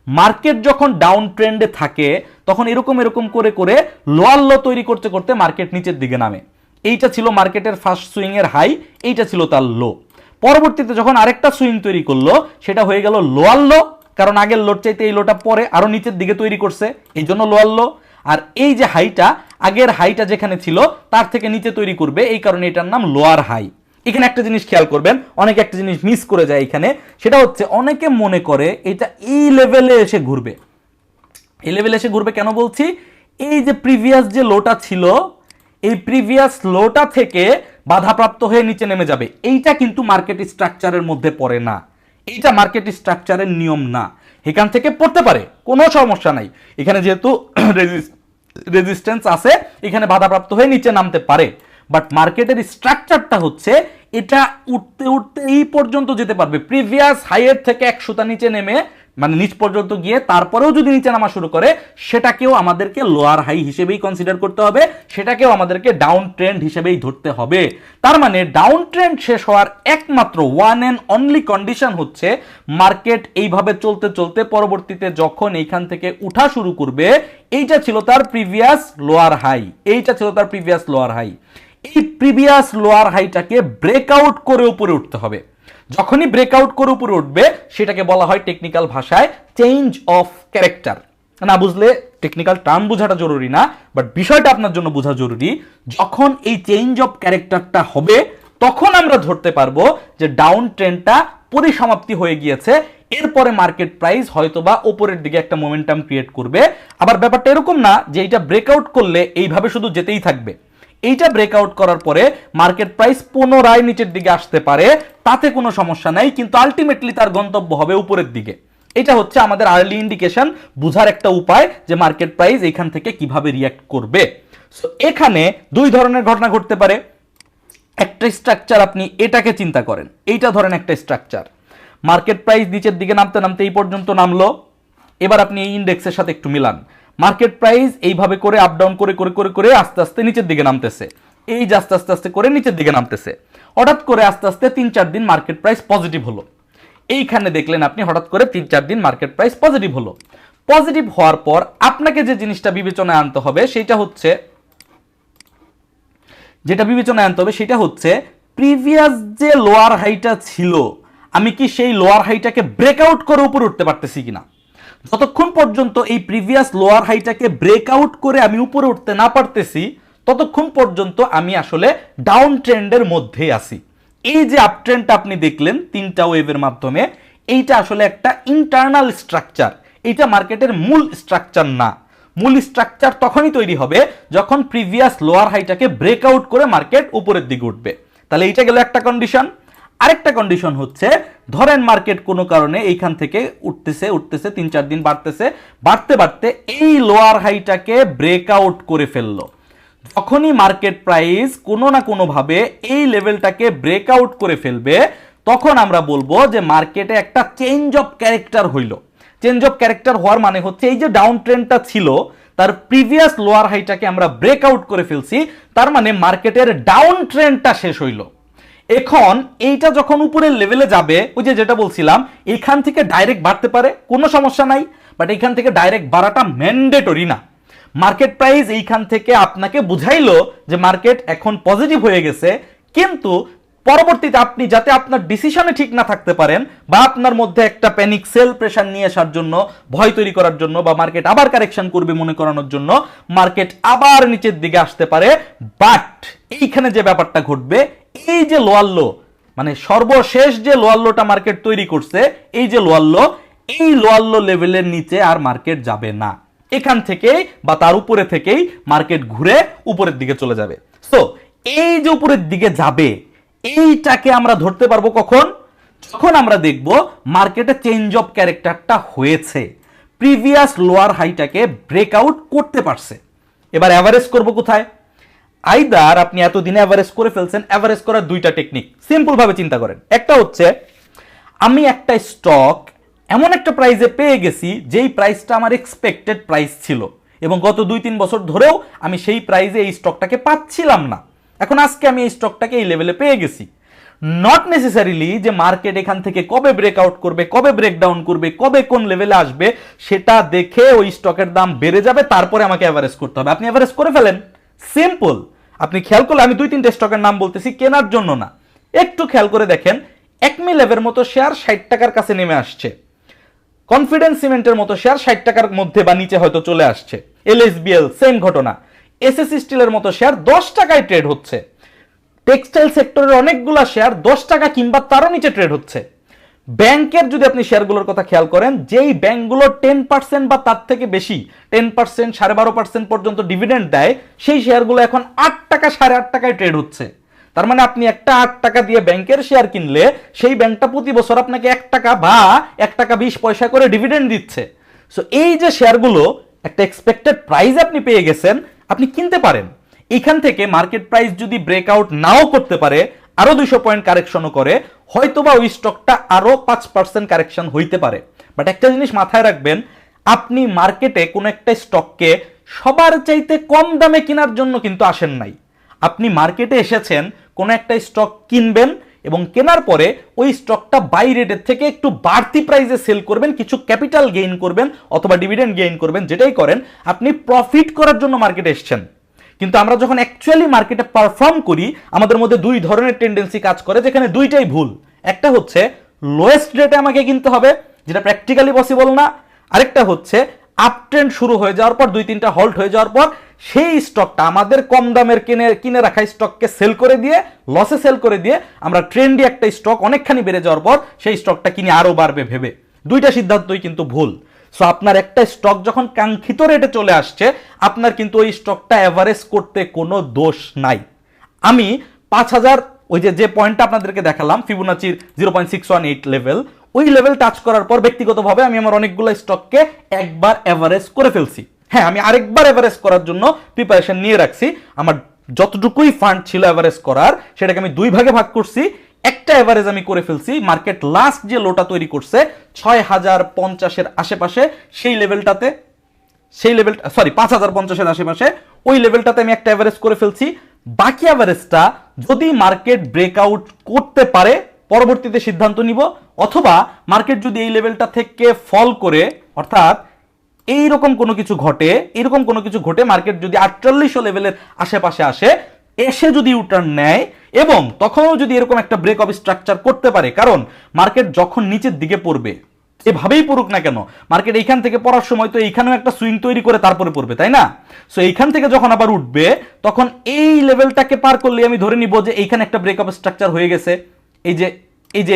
মার্কেট যখন ডাউন ট্রেন্ডে থাকে তখন এরকম এরকম করে করে লোয়ার লো তৈরি করতে করতে মার্কেট নিচের দিকে নামে। এইটা ছিল মার্কেটের ফার্স্ট সুইং এর হাই, এইটা ছিল তার লো। পরবর্তীতে যখন আরেকটা সুইং তৈরি করলো সেটা হয়ে গেল লোয়ার লো, কারণ আগের লোড চাইতে এই লোটা পরে আরো নিচের দিকে তৈরি করছে, এই জন্য লোয়ার লো। আর এই যে হাইটা, আগের হাইটা যেখানে ছিল তার থেকে নিচে তৈরি করবে, এই কারণে এটার নাম লোয়ার হাই। এখানে একটা জিনিস খেয়াল করবেন, অনেকে একটা জিনিস মিস করে যায় এখানে, সেটা হচ্ছে অনেকে মনে করে এটা এই লেভেলে এসে ঘুরবে। এই লেভেলে এসে ঘুরবে কেন বলছি, এই যে প্রিভিয়াস যে লোটা ছিল, এই প্রিভিয়াস লোটা থেকে বাধাপ্রাপ্ত হয়ে নিচে নেমে যাবে, এইটা কিন্তু মার্কেট স্ট্রাকচারের মধ্যে পড়ে না, এইটা মার্কেট স্ট্রাকচারের নিয়ম না। এখান থেকে পড়তে পারে, কোনো সমস্যা নাই, এখানে যেহেতু রেজিস্ট্যান্স আছে এখানে বাধাপ্রাপ্ত হয়ে নিচে নামতে পারে। বাট মার্কেটের স্ট্রাকচারটা হচ্ছে এটা উঠতে উঠতে এই পর্যন্ত যেতে পারবে, প্রিভিয়াস হাইয়ের থেকে 100টা নিচে নেমে মানে নিচ পর্যন্ত গিয়ে তারপরেও যদি নিচে নামা শুরু করে সেটাকেও আমাদেরকে লোয়ার হাই হিসেবেই কনসিডার করতে হবে, সেটাকেও আমাদেরকে ডাউন ট্রেন্ড হিসেবেই ধরতে হবে। তার মানে ডাউন ট্রেন্ড শেষ হওয়ার একমাত্র ওয়ান এন্ড অনলি কন্ডিশন হচ্ছে মার্কেট এইভাবে চলতে চলতে পরবর্তীতে যখন এইখান থেকে উঠা শুরু করবে, এইটা ছিল তার প্রিভিয়াস লোয়ার হাই, এইটা ছিল তার প্রিভিয়াস লোয়ার হাই। এই প্রিভিয়াস লোয়ার হাইটাকে ব্রেকআউট করে উপরে উঠতে হবে। যখনই ব্রেকআউট করে উপরে উঠবে সেটাকে বলা হয় টেকনিক্যাল ভাষায় চেঞ্জ অফ ক্যারেক্টার। না বুঝলে টেকনিক্যাল টার্ম বোঝাটা জরুরি না, বাট বিষয়টা আপনার জন্য বোঝা জরুরি। যখন এই চেঞ্জ অফ ক্যারেক্টারটা হবে তখন আমরা ধরতে পারবো যে ডাউন ট্রেন্ডটা পরিসমাপ্তি হয়ে গিয়েছে, এরপরে মার্কেট প্রাইস হয়তোবা উপরের দিকে একটা মোমেন্টাম ক্রিয়েট করবে। আবার ব্যাপারটা এরকম না যে এটা ব্রেকআউট করলে এইভাবে শুধু যেতেই থাকবে, এইটা ব্রেকআউট করার পরে মার্কেট প্রাইস পুনরায় নিচের দিকে আসতে পারে, তাতে কোনো সমস্যা নাই, কিন্তু আলটিমেটলি তার গন্তব্য হবে উপরের দিকে। এটা হচ্ছে আমাদের আর্লি ইন্ডিকেশন, বুঝার একটা উপায় যে মার্কেট প্রাইস এখান থেকে কিভাবে রিঅ্যাক্ট করবে। সো এখানে দুই ধরনের ঘটনা ঘটতে পারে। একটা স্ট্রাকচার, আপনি এটাকে চিন্তা করেন, এইটা ধরেন একটা স্ট্রাকচার, মার্কেট প্রাইস নিচের দিকে নামতে নামতে এই পর্যন্ত নামলো। এবার আপনি এই ইন্ডেক্সের সাথে একটু মিলান, মার্কেট প্রাইস এইভাবে করে আপ ডাউন করে করে করে করে আস্তে আস্তে নিচের দিকে নামতেছে, এই যে আস্তে আস্তে আস্তে করে নিচের দিকে নামতেছে। হঠাৎ করে আস্তে আস্তে 3-4 দিন মার্কেট প্রাইস পজিটিভ হলো, এইখানে দেখলেন আপনি হঠাৎ করে 3-4 দিন মার্কেট প্রাইস পজিটিভ হলো। পজিটিভ হওয়ার পর আপনাকে যে জিনিসটা বিবেচনায় আনতে হবে সেটা হচ্ছে, যেটা বিবেচনায় আনতে হবে সেটা হচ্ছে প্রিভিয়াস যে লোয়ার হাইটা ছিল, আমি কি সেই লোয়ার হাইটাকে ব্রেকআউট করে উপরে উঠতে পারতেছি কিনা। যতক্ষণ পর্যন্ত এই প্রিভিয়াস লোয়ার হাইটাকে ব্রেকআউট করে আমি উপরে উঠতে না পারতেছি ততক্ষণ পর্যন্ত আমি আসলে ডাউন ট্রেন্ডের মধ্যে আছি। এই যে আপ ট্রেন্ডটা আপনি দেখলেন 3টা ওয়েভের মাধ্যমে, এইটা আসলে একটা ইন্টারনাল স্ট্রাকচার, এইটা মার্কেটের মূল স্ট্রাকচার না। মূল স্ট্রাকচার তখনই তৈরি হবে যখন প্রিভিয়াস লোয়ার হাইটাকে ব্রেকআউট করে মার্কেট উপরের দিকে উঠবে। তাহলে এইটা গেল একটা কন্ডিশন। আরেকটা কন্ডিশন হচ্ছে, ধরেন মার্কেট কোনো কারণে এইখান থেকে উঠতেছে উঠতেছে 3-4 দিন বাড়তেছে, বাড়তে বাড়তে এই লোয়ার হাইটাকে ব্রেকআউট করে ফেললো। যখনই মার্কেট প্রাইস কোনো না কোনোভাবে এই লেভেলটাকে ব্রেকআউট করে ফেলবে তখন আমরা বলবো যে মার্কেটে একটা চেঞ্জ অফ ক্যারেক্টার হইল। চেঞ্জ অফ ক্যারেক্টার হওয়ার মানে হচ্ছে এই যে ডাউন ট্রেন্ডটা ছিল তার প্রিভিয়াস লোয়ার হাইটাকে আমরা ব্রেকআউট করে ফেলছি, তার মানে মার্কেটের ডাউন ট্রেন্ডটা শেষ হইল। এখন এইটা যখন উপরের লেভেলে যাবে, ওই যে যেটা বলছিলাম, এখান থেকে ডাইরেক্ট বাড়তে পারে, কোনো সমস্যা নাই, বাট এখান থেকে ডাইরেক্ট বাড়াটা ম্যান্ডেটরি না। মার্কেট প্রাইস এইখান থেকে আপনাকে বুঝাইলো যে মার্কেট এখন পজিটিভ হয়ে গেছে, কিন্তু পরবর্তীতে আপনি যাতে আপনার ডিসিশনে ঠিক না থাকতে পারেন বা আপনার মধ্যে একটা প্যানিক সেল প্রেশার নিয়ে আসার জন্য, ভয় তৈরি করার জন্য, বা মার্কেট আবার কারেকশন করবে মনে করানোর জন্য মার্কেট আবার নিচের দিকে আসতে পারে। বাট এইখানে যে ব্যাপারটা ঘটবে, এই যে লোয়ার লো, মানে সর্বশেষ যে লোয়ার লোটা মার্কেট তৈরি করছে, এই যে লোয়ার লো, এই লোয়ার লো লেভেলের নিচে আর মার্কেট যাবে না। এখান থেকেই বা তার উপরে থেকেই মার্কেট ঘুরে উপরের দিকে চলে যাবে। সো এই যে উপরের দিকে যাবে, এইটাকে আমরা ধরতে পারবো কখন? যখন আমরা দেখব মার্কেটে চেঞ্জ অফ ক্যারেক্টারটা হয়েছে, প্রিভিয়াস লোয়ার হাইটাকে ব্রেকআউট করতে পারছে। এবার অ্যাভারেজ করব কোথায়? আইদার আপনি এতদিনে অ্যাভারেজ করে ফেলছেন, অ্যাভারেজ করার দুইটা টেকনিক সিম্পল ভাবে চিন্তা করেন। একটা হচ্ছে আমি একটা স্টক এমন একটা প্রাইসে পেয়ে গেছি যেই প্রাইসটা আমার এক্সপেক্টেড প্রাইস ছিল, এবং গত 2-3 বছর ধরেও আমি সেই প্রাইসে এই স্টকটাকে পাচ্ছিলাম না। এখন আজকে আমি এই স্টকটাকে এই লেভেলে পেয়ে গেছি। নট নেসেসারিলি যে মার্কেট এখান থেকে কবে ব্রেকআউট করবে, কবে ব্রেকডাউন করবে, কবে কোন লেভেলে আসবে সেটা দেখে ওই স্টকের দাম বেড়ে যাবে, তারপরে আমাকে অ্যাভারেজ করতে হবে। আপনি অ্যাভারেজ করে ফেলেন, সিম্পল। আপনি খেয়াল করলে আমি 2-3টে স্টকের নাম বলতেছি, কেনার জন্য না। একটু খেয়াল করে দেখেন, একমি ল্যাবের মতো শেয়ার 60 টাকার কাছে নেমে আসছে, কনফিডেন্স সিমেন্টের মতো শেয়ার 60 টাকার মধ্যে বা নিচে হয়তো চলে আসছে, এলএসবিএল সেম ঘটনা, এসএসসি স্টিলের মতো শেয়ার 10 টাকায় ট্রেড হচ্ছে, টেক্সটাইল সেক্টরের অনেকগুলো শেয়ার 10 টাকা কিংবা তারও নিচে ট্রেড হচ্ছে। ব্যাংকের যদি আপনি শেয়ারগুলোর কথা খেয়াল করেন, যেই ব্যাংকগুলো 10% বা তার থেকে বেশি, 10%, 12.5% পর্যন্ত ডিভিডেন্ড দেয়, সেই শেয়ারগুলো এখন 8 টাকা 8.5 টাকায় ট্রেড হচ্ছে। তার মানে আপনি একটা 8 টাকা দিয়ে ব্যাংকের শেয়ার কিনলে সেই ব্যাংকটা প্রতি বছর আপনাকে 1 টাকা বা 1 টাকা 20 পয়সা করে ডিভিডেন্ড দিচ্ছে। সো এই যে শেয়ারগুলো একটা এক্সপেক্টেড প্রাইস আপনি পেয়ে গেছেন, আপনি কিনতে পারেন। এখান থেকে মার্কেট প্রাইস যদি ব্রেকআউট নাও করতে পারে, আরো 200 পয়েন্ট কারেকশনও করে, হয়তোবা ওই স্টকটা আরো 5% কারেকশন হইতে পারে। বাট একটা জিনিস মাথায় রাখবেন, আপনি মার্কেটে কোনো একটা স্টককে সবার চাইতে কম দামে কেনার জন্য কিন্তু আসেন নাই। আপনি মার্কেটে এসেছেন কোনো একটা স্টক কিনবেন এবং কেনার পরে ওই স্টকটা বাই রেটের থেকে একটু বাড়তি প্রাইসে সেল করবেন, কিছু ক্যাপিটাল গেইন করবেন অথবা ডিভিডেন্ড গেইন করবেন, যেটাই করেন আপনি প্রফিট করার জন্য মার্কেটে এসেছেন। কিন্তু আমরা যখন অ্যাকচুয়ালি মার্কেটে পারফর্ম করি, আমাদের মধ্যে দুই ধরনের টেন্ডেন্সি কাজ করে, যেখানে দুইটাই ভুল। একটা হচ্ছে লোয়েস্ট রেটে আমাকে কিনতে হবে, যেটা প্র্যাকটিক্যালি পসিবল না। আরেকটা হচ্ছে আপ ট্রেন্ড শুরু হয়ে যাওয়ার পর 2-3টা হল্ট হয়ে যাওয়ার পর সেই স্টকটা আমাদের কম দামের কিনে রাখা স্টককে সেল করে দিয়ে, লসে সেল করে দিয়ে, আমরা ট্রেন্ডি একটা স্টক অনেকখানি বেড়ে যাওয়ার পর সেই স্টকটা কিনে আরো বাড়বে ভেবে। দুইটা সিদ্ধান্তই কিন্তু ভুল। সো আপনার একটা স্টক যখন কাঙ্ক্ষিত রেটে চলে আসছে, আপনার কিন্তু ওই স্টকটা অ্যাভারেজ করতে কোনো দোষ নাই। আমি 5000, ওই যে পয়েন্টটা আপনাদেরকে দেখালাম, ফিবোনাচির 0.618 লেভেল, ওই লেভেল টাচ করার পর ব্যক্তিগতভাবে আমি আমার অনেকগুলো স্টককে একবার অ্যাভারেজ করে ফেলছি। হ্যাঁ, আমি আরেকবার অ্যাভারেজ করার জন্য প্রিপারেশন নিয়ে রাখছি। আমার যতটুকুই ফান্ড ছিল অ্যাভারেজ করার, সেটাকে আমি 2 ভাগে ভাগ করছি। একটা অ্যাভারেজ আমি করে ফেলছি মার্কেট লাস্ট যে লোটা তৈরি করছে 6050-এর আশেপাশে, সেই লেভেলটাতে, সেই লেভেলটা সরি 5050-এর আশেপাশে, ওই লেভেলটাতে আমি একটা অ্যাভারেজ করে ফেলছি। বাকি অ্যাভারেজটা যদি মার্কেট ব্রেকআউট করতে পারে পরবর্তীতে সিদ্ধান্ত নিব, অথবা মার্কেট যদি এই লেভেলটা থেকে ফল করে, অর্থাৎ এইরকম কোনো কিছু ঘটে, মার্কেট যদি 4800 লেভেলের আশেপাশে আসে, এসে যদি ইউটার্ন নেয় এবং তখনও যদি এরকম একটা ব্রেক অফ স্ট্রাকচার করতে পারে, কারণ মার্কেট যখন নিচের দিকে পড়বে, এভাবেই পড়ুক না কেন, মার্কেট এইখান থেকে পড়ার সময় তো এইখানেও একটা সুইং তৈরি করে তারপরে পড়বে, তাই না? সো এইখান থেকে যখন আবার উঠবে, তখন এই লেভেলটাকে পার করলে আমি ধরে নিব যে এইখানে একটা ব্রেক অফ স্ট্রাকচার হয়ে গেছে, এই যে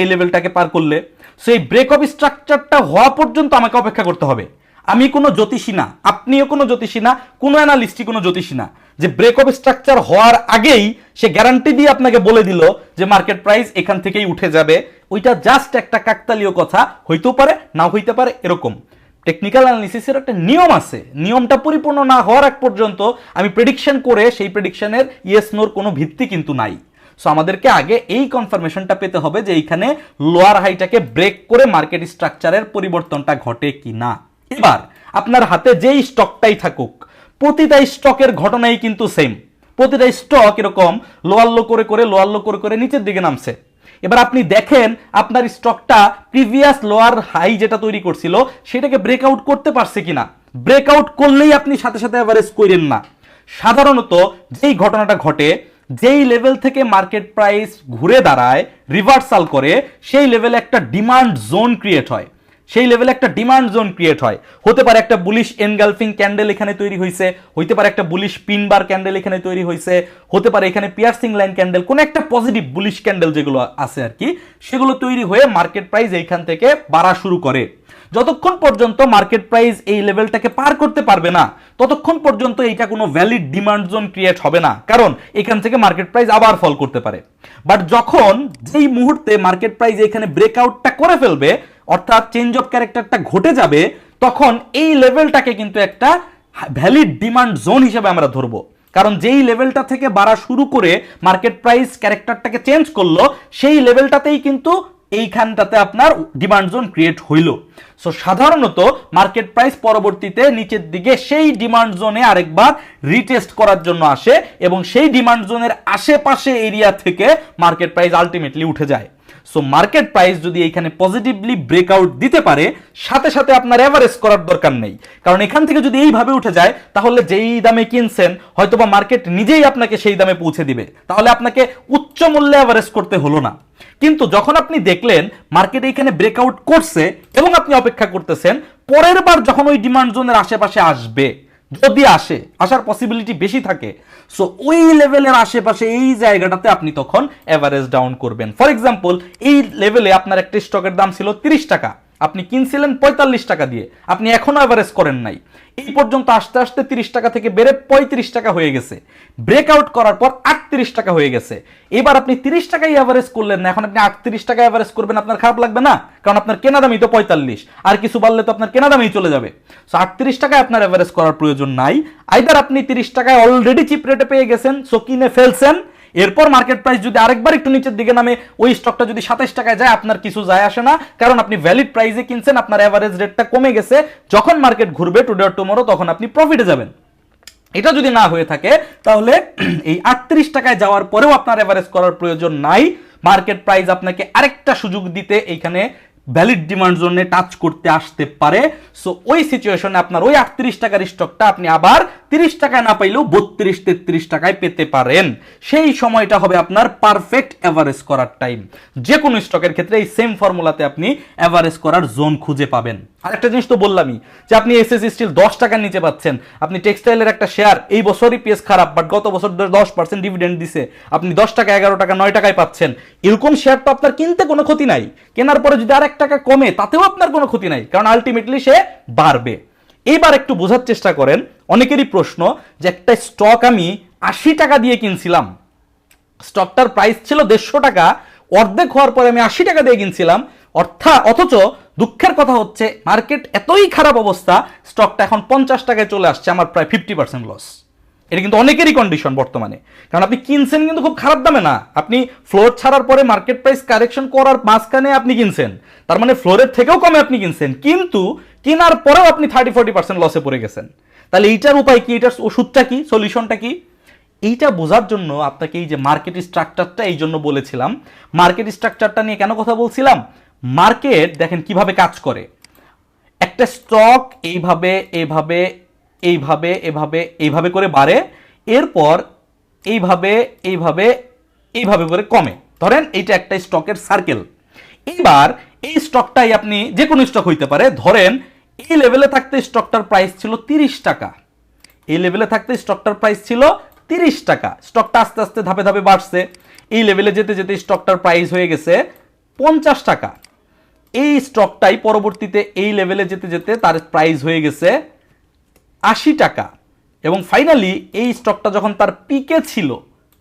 এই লেভেলটাকে পার করলে। সো এই ব্রেক অফ স্ট্রাকচারটা হওয়া পর্যন্ত আমাকে অপেক্ষা করতে হবে। আমি কোনো জ্যোতিষী না, আপনিও কোনো জ্যোতিষী না, কোনো অ্যানালিস্টই কোনো জ্যোতিষী না যে ব্রেক অফ স্ট্রাকচার হওয়ার আগেই সে গ্যারান্টি দিয়ে আপনাকে বলে দিল যে মার্কেট প্রাইস এখান থেকেই উঠে যাবে। ওইটা জাস্ট একটা কাকতালীয় কথা, হইতেও পারে নাও হইতে পারে। এরকম টেকনিক্যাল অ্যানালিসিসের একটা নিয়ম আছে, নিয়মটা পরিপূর্ণ না হওয়ার আগ পর্যন্ত আমি প্রেডিকশন করে সেই প্রেডিকশনের ইয়েস নোর কোনো ভিত্তি কিন্তু নাই। সো আমাদেরকে আগে এই কনফার্মেশনটা পেতে হবে যে এইখানে লোয়ার হাইটাকে ব্রেক করে মার্কেট স্ট্রাকচারের পরিবর্তনটা ঘটে কিনা। এবার আপনার হাতে যেই স্টকটাই থাকুক, প্রতিটা স্টকের ঘটনাই কিন্তু সেম। প্রতিটা স্টক এরকম লোয়ার লো করে করে লোয়ার লো করে করে নিচের দিকে নামছে। এবার আপনি দেখেন আপনার স্টকটা প্রিভিয়াস লোয়ার হাই যেটা তৈরি করছিল সেটাকে ব্রেকআউট করতে পারছে কিনা। ব্রেকআউট করলেই আপনি সাথে সাথে এভারেজ করেন না। সাধারণত যেই ঘটনাটা ঘটে, যেই লেভেল থেকে মার্কেট প্রাইস ঘুরে দাঁড়ায়, রিভার্সাল করে, সেই লেভেলে একটা ডিমান্ড জোন ক্রিয়েট হয়। সেই লেভেলে একটা ডিমান্ড জোন ক্রিয়েট হয়। হতে পারে একটা বুলিশ এনগালফিং ক্যান্ডেল এখানে তৈরি হয়েছে, হতে পারে একটা বুলিশ পিনবার ক্যান্ডেল এখানে তৈরি হয়েছে, হতে পারে এখানে পিয়ার্সিং লাইন ক্যান্ডেল, কোন একটা পজিটিভ বুলিশ ক্যান্ডেল যেগুলো আছে আর কি, সেগুলো তৈরি হয়ে মার্কেট প্রাইস এইখান থেকে বাড়া শুরু করে। যতক্ষণ পর্যন্ত মার্কেট প্রাইস এই লেভেলটাকে পার করতে পারবে না, ততক্ষণ পর্যন্ত এইটা কোনো ভ্যালিড ডিমান্ড জোন ক্রিয়েট হবে না, কারণ এখান থেকে মার্কেট প্রাইস আবার ফল করতে পারে। বাট যখন যেই মুহূর্তে মার্কেট প্রাইস এখানে ব্রেকআউটটা করে ফেলবে, অর্থাৎ চেঞ্জ অফ ক্যারেক্টারটা ঘটে যাবে, তখন এই লেভেলটাকে কিন্তু একটা ভ্যালিড ডিমান্ড জোন হিসেবে আমরা ধরবো। কারণ যেই লেভেলটা থেকে বাড়া শুরু করে মার্কেট প্রাইস ক্যারেক্টারটাকে চেঞ্জ করলো, সেই লেভেলটাতেই কিন্তু এইখানটাতে আপনার ডিমান্ড জোন ক্রিয়েট হইল। সো সাধারণত মার্কেট প্রাইস পরবর্তীতে নিচের দিকে সেই ডিমান্ড জোনে আরেকবার রিটেস্ট করার জন্য আসে এবং সেই ডিমান্ড জোনের আশেপাশে এরিয়া থেকে মার্কেট প্রাইস আলটিমেটলি উঠে যায়। সো মার্কেট প্রাইস যদি এখানে পজিটিভলি ব্রেকআউট দিতে পারে, সাথে সাথে আপনার এভারেজ করার দরকার নেই, কারণ এখান থেকে যদি এইভাবে উঠে যায় তাহলে যেই দামে কিনছেন হয়তোবা মার্কেট নিজেই আপনাকে সেই দামে পৌঁছে দিবে, তাহলে আপনাকে উচ্চ মূল্যে এভারেজ করতে হলো না। কিন্তু যখন আপনি দেখলেন মার্কেট এখানে ব্রেকআউট করছে এবং আপনি অপেক্ষা করতেছেন পরের বার যখন ওই ডিমান্ড জোনের আশেপাশে আসবে, যদি আসে, আসার পসিবিলিটি বেশি থাকে, সো ওই লেভেলের আশেপাশে এই জায়গাটাতে আপনি তখন এভারেজ ডাউন করবেন। ফর এক্সাম্পল, এই লেভেলে আপনার একটা স্টকের দাম ছিল 30 টাকা, আপনি কিনছিলেন 45 টাকা দিয়ে, আপনি এখনো এভারেজ করেন নাই। এই পর্যন্ত আস্তে আস্তে 30 টাকা থেকে বেড়ে 35 টাকা হয়ে গেছে, ব্রেকআউট করার পর 38 টাকা হয়ে গেছে। এবার আপনি 30 টাকায় এভারেজ করলেন না, এখন আপনি 38 টাকা এভারেজ করবেন, আপনার খারাপ লাগবে না? কারণ আপনার কেনা দামই তো 45, আর কিছু বাড়লে তো আপনার কেনা দামই চলে যাবে। সো 38 টাকায় আপনার এভারেজ করার প্রয়োজন নাই। আইদার আপনি 30 টাকায় অলরেডি চিপ রেটে পেয়ে গেছেন, সো কিনে ফেলছেন, এরপর মার্কেট প্রাইস যদি আরেকবার একটু নিচের দিকে নামে, ওই স্টকটা যদি 27 টাকায় যায়, আপনার কিছু যায় আসে না, কারণ আপনি ভ্যালিড প্রাইসে কিনছেন, আপনার এভারেজ রেটটা কমে গেছে। যখন মার্কেট ঘুরবে টুডে অর টুমরো, তখন আপনি প্রফিটে যাবেন। এটা যদি না হয়ে থাকে তাহলে এই 38 টাকায় যাওয়ার পরেও আপনার এভারেজ করার প্রয়োজন নাই। মার্কেট প্রাইস আপনাকে আরেকটা সুযোগ দিতে এইখানে ভ্যালিড ডিমান্ড জোনে টাচ করতে আসতে পারে। সো ওই সিচুয়েশনে আপনার ওই 38 টাকার স্টকটা আপনি আবার 30 টাকায় না পাইলেও 32-33 টাকায় পেতে পারেন। সেই সময়টা হবে আপনার পারফেক্ট এভারেজ করার টাইম। যে কোনো স্টকের ক্ষেত্রে এই সেম ফর্মুলাতে আপনি এভারেজ করার জোন খুঁজে পাবেন। আর একটা জিনিস তো বললামই যে আপনি এসএসসি স্টিল 10 টাকার নিচে পাচ্ছেন, আপনি টেক্সটাইলের একটা শেয়ার, এই বছর ইপিএস খারাপ বাট গত বছর 10% ডিভিডেন্ড দিছে, আপনি 10 টাকা 11 টাকা 9 টাকায় পাচ্ছেন, এরকম শেয়ার তো আপনার কিনতে কোনো ক্ষতি নাই। কেনার পরে যদি আর 1 টাকা কমে তাতেও আপনার কোনো ক্ষতি নাই, কারণ আলটিমেটলি সে বাড়বে। এইবার একটু বোঝার চেষ্টা করেন, অনেকেরই প্রশ্ন যে একটা স্টক আমি 80 টাকা দিয়ে কিনছিলাম, স্টকটার প্রাইস ছিল 150 টাকা, অর্ধেক হওয়ার পরে আমি 80 টাকা দিয়ে কিনছিলাম, অথচ দুঃখের কথা হচ্ছে মার্কেট এতই খারাপ অবস্থা, স্টকটা এখন 50 টাকায় চলে আসছে, আমার প্রায় 50% লস। এটা কিন্তু অনেকেরই কন্ডিশন বর্তমানে, কারণ আপনি কিনছেন কিন্তু খুব খারাপ দামে না, আপনি ফ্লোর ছাড়ার পরে মার্কেট প্রাইস কারেকশন করার মাঝখানে আপনি কিনছেন, তার মানে ফ্লোরের থেকেও কমে আপনি কিনছেন, কিন্তু কেনার পরেও আপনি 30-40% লসে পড়ে গেছেন। তাহলে এইটার উপায় কি? এটার ওষুধটা কি? সলিউশনটা কি? এইটা বোঝার জন্য আপনাকে এই যে মার্কেট স্ট্রাকচারটা, এই জন্য বলেছিলাম, মার্কেট স্ট্রাকচারটা নিয়ে কেন কথা বলছিলাম, মার্কেট দেখেন কিভাবে কাজ করে। একটা স্টক এইভাবে এইভাবে এইভাবে এভাবে এইভাবে করে বাড়ে, এরপর এইভাবে এইভাবে এইভাবে করে কমে। ধরেন এইটা একটা স্টকের সার্কেল। এবার এই স্টকটাই আপনি যে কোনো স্টক হইতে পারে, ধরেন এই লেভেলে থাকতে স্টকটার প্রাইস ছিল 30 টাকা, এই লেভেলে থাকতে স্টকটার প্রাইস ছিল 30 টাকা, স্টকটা আস্তে আস্তে ধাপে ধাপে বাড়ছে, এই লেভেলে যেতে যেতে স্টকটার প্রাইস হয়ে গেছে 50 টাকা, এই স্টকটাই পরবর্তীতে এই লেভেলে যেতে যেতে তার প্রাইস হয়ে গেছে 80 টাকা, এবং ফাইনালি এই স্টকটা যখন তার পিকে ছিল,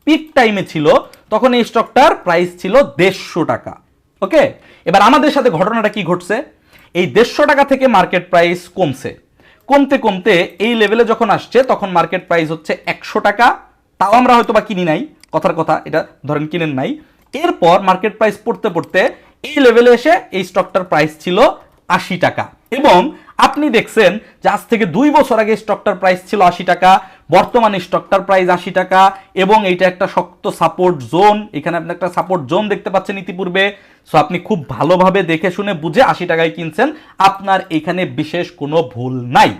পিক টাইমে ছিল, তখন এই স্টকটার প্রাইস ছিল 150 টাকা। ওকে, এবার আমাদের সাথে ঘটনাটা কি ঘটছে, এই 150 টাকা থেকে মার্কেট প্রাইস কমছে, কমতে কমতে এই লেভেলে যখন আসছে তখন মার্কেট প্রাইস হচ্ছে 100 টাকা, তাও আমরা হয়তো বা কিনি নাই, কথার কথা, এটা ধরেন কিনেন নাই, এরপর মার্কেট প্রাইস পড়তে পড়তে এই লেভেলে এসে এই স্টকটার প্রাইস ছিল 80 টাকা, এবং আপনি দেখছেন যে আজ থেকে 2 বছর আগে স্টকটার প্রাইস ছিল 80 টাকা, বর্তমানে স্টকটার প্রাইস 80 টাকা, এবং এইটা একটা শক্ত সাপোর্ট জোন, এখানে আপনি একটা সাপোর্ট জোন দেখতে পাচ্ছেন ইতিপূর্বে। সো আপনি খুব ভালোভাবে দেখে শুনে বুঝে 80 টাকায় কিনছেন, আপনার এখানে বিশেষ কোনো ভুল নাই।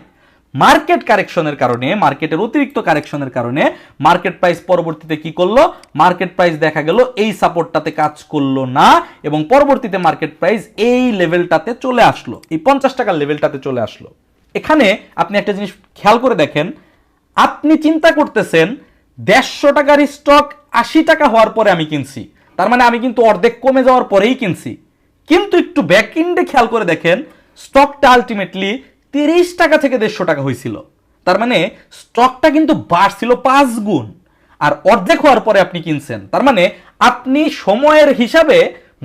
মার্কেট কারেকশনের কারণে, মার্কেটের অতিরিক্ত কারেকশনের কারণে মার্কেট প্রাইস পরবর্তীতে কি করলো, মার্কেট প্রাইস দেখা গেল এই সাপোর্টটাতে কাজ করলো না, এবং পরবর্তীতে মার্কেট প্রাইস এই লেভেলটাতে চলে আসলো, এই 50 টাকার লেভেলটাতে চলে আসলো। এখানে আপনি একটা জিনিস খেয়াল করে দেখেন, আপনি চিন্তা করতেছেন 150 টাকার স্টক 80 টাকা হওয়ার পরে আমি কিনছি, তার মানে আমি কিন্তু অর্ধেক কমে যাওয়ার পরেই কিনছি, কিন্তু একটু ব্যাক এন্ডে খেয়াল করে দেখেন স্টকটা আলটিমেটলি 30 টাকা থেকে 150 টাকা হয়েছিল, তার মানে স্টকটা কিন্তু বাড়ছিল 5 গুণ, আর অর্ধেক হওয়ার পরে আপনি কিনছেন, তার মানে আপনি সময়ের হিসাবে,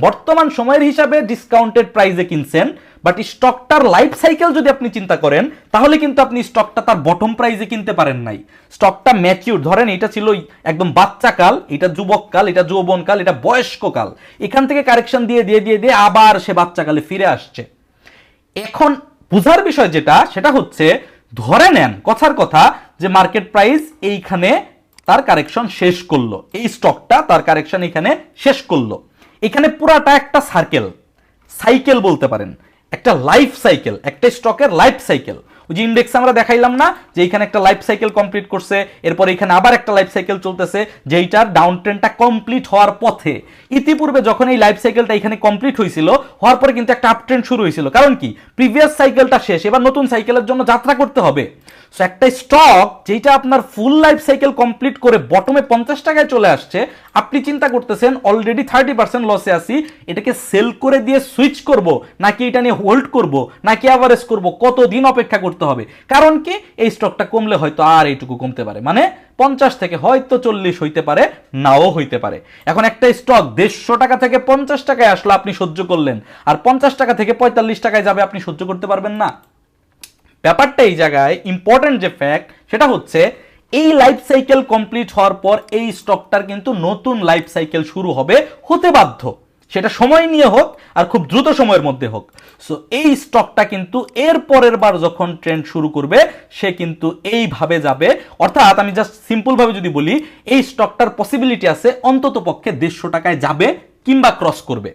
বর্তমান সময়ের হিসাবে ডিসকাউন্টেড প্রাইসে কিনছেন, বাট স্টকটার লাইফ সাইকেল যদি আপনি চিন্তা করেন তাহলে কিন্তু আপনি স্টকটা তার বটম প্রাইসে কিনতে পারেন নাই। স্টকটা ম্যাচিউর, ধরেন এটা ছিল একদম বাচ্চাকাল, এটা যুবককাল, এটা যৌবনকাল, এটা বয়স্ককাল, এখান থেকে কারেকশন দিয়ে দিয়ে দিয়ে দিয়ে আবার সে বাচ্চাকালে ফিরে আসছে। এখন বুঝার বিষয় যেটা, সেটা হচ্ছে ধরে নেন কথার কথা যে মার্কেট প্রাইস এইখানে তার কারেকশন শেষ করলো, এই স্টকটা তার কারেকশন এখানে শেষ করলো, এখানে পুরাটা একটা সাইকেল বলতে পারেন, একটা লাইফ সাইকেল, একটা স্টকের লাইফ সাইকেল। ওই যে ইন্ডেক্স আমরা দেখাইলাম না যে এখানে একটা লাইফ সাইকেল কমপ্লিট করছে, এরপর এখানে আবার একটা লাইফ সাইকেল চলতেছে, যেইটার ডাউন ট্রেন্ডটা কমপ্লিট হওয়ার পথে। ইতিপূর্বে যখন এই লাইফ সাইকেলটা এখানে কমপ্লিট হয়েছিল, হওয়ার পরে কিন্তু একটা আপ ট্রেন্ড শুরু হয়েছিল, কারণ কি প্রিভিয়াস সাইকেলটা শেষ, এবার নতুন সাইকেলের জন্য যাত্রা করতে হবে। সো একটা স্টক যেটা আপনার ফুল লাইফ সাইকেল কমপ্লিট করে বটমে 50 টাকায় চলে আসছে, আপনি চিন্তা করতেছেন অলরেডি 30% লসে আছি, এটাকে সেল করে দিয়ে সুইচ করব নাকি এটা নিয়ে হোল্ড করব নাকি অ্যাভারেজ করব, কতদিন অপেক্ষা করতে হবে, কারণ কি এই স্টকটা কমলে হয়তো আর এইটুকু কমতে পারে, মানে 50 থেকে হয়তো 40 হইতে পারে, নাও হইতে পারে। এখন একটা স্টক 150 টাকা থেকে 50 টাকায় আসলে আপনি সহ্য করলেন, আর 50 টাকা থেকে 45 টাকায় যাবে, আপনি সহ্য করতে পারবেন না। ব্যাপারটা এই জায়গায় ইম্পর্টেন্ট যে ফ্যাক্ট, সেটা হচ্ছে এই লাইফ সাইকেল কমপ্লিট হওয়ার পর এই স্টকটার কিন্তু নতুন লাইফ সাইকেল শুরু হবে, হতে বাধ্য, সেটা সময় নিয়ে হোক আর খুব দ্রুত সময়ের মধ্যে হোক। সো এই স্টকটা কিন্তু এর পরের বার যখন ট্রেন্ড শুরু করবে সে কিন্তু এইভাবে যাবে, অর্থাৎ আমি জাস্ট সিম্পল ভাবে যদি বলি, এই স্টকটার পসিবিলিটি আছে অন্তত পক্ষে 150 টাকায় যাবে কিংবা ক্রস করবে।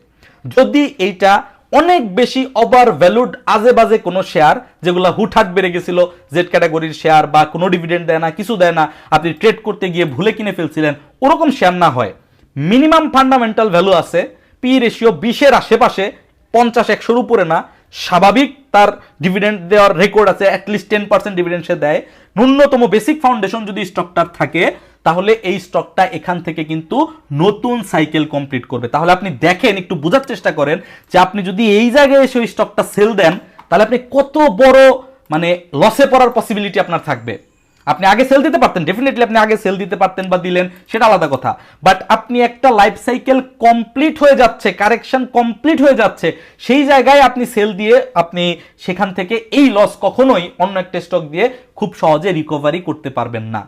যদি এইটা অনেক বেশি ওভার ভ্যালুড আজে বাজে কোনো শেয়ার, যেগুলো হুটহাট বেড়ে গেছিল, জেড ক্যাটাগরির শেয়ার বা কোনো ডিভিডেন্ড দেয় না, কিছু দেয় না, আপনি ট্রেড করতে গিয়ে ভুলে কিনে ফেলছিলেন, ওরকম শেয়ার না হয়, মিনিমাম ফান্ডামেন্টাল ভ্যালু আছে, পি রেশিও 20-এর আশেপাশে, 50-100-র উপরে না, স্বাভাবিক তার ডিভিডেন্ড দেওয়ার রেকর্ড আছে, অ্যাটলিস্ট 10% ডিভিডেন্ড সে দেয়, ন্যূনতম বেসিক ফাউন্ডেশন যদি স্টকটার থাকে, তাহলে এই স্টকটা এখান থেকে কিন্তু নতুন সাইকেল কমপ্লিট করবে। তাহলে আপনি দেখেন, একটু বোঝার চেষ্টা করেন যে আপনি যদি এই জায়গায় এসে ওই স্টকটা সেল দেন, তাহলে আপনি কত বড় মানে লসে পড়ার পসিবিলিটি আপনার থাকবে। আপনি আগে সেল দিতে পারতেন, ডেফিনেটলি আপনি আগে সেল দিতে পারতেন বা দিলেন, সেটা আলাদা কথা, বাট আপনি একটা লাইফ সাইকেল কমপ্লিট হয়ে যাচ্ছে, কারেকশন কমপ্লিট হয়ে যাচ্ছে, সেই জায়গায় আপনি সেল দিয়ে আপনি সেখান থেকে এই লস কখনোই অন্য একটা স্টক দিয়ে খুব সহজে রিকভারি করতে পারবেন না।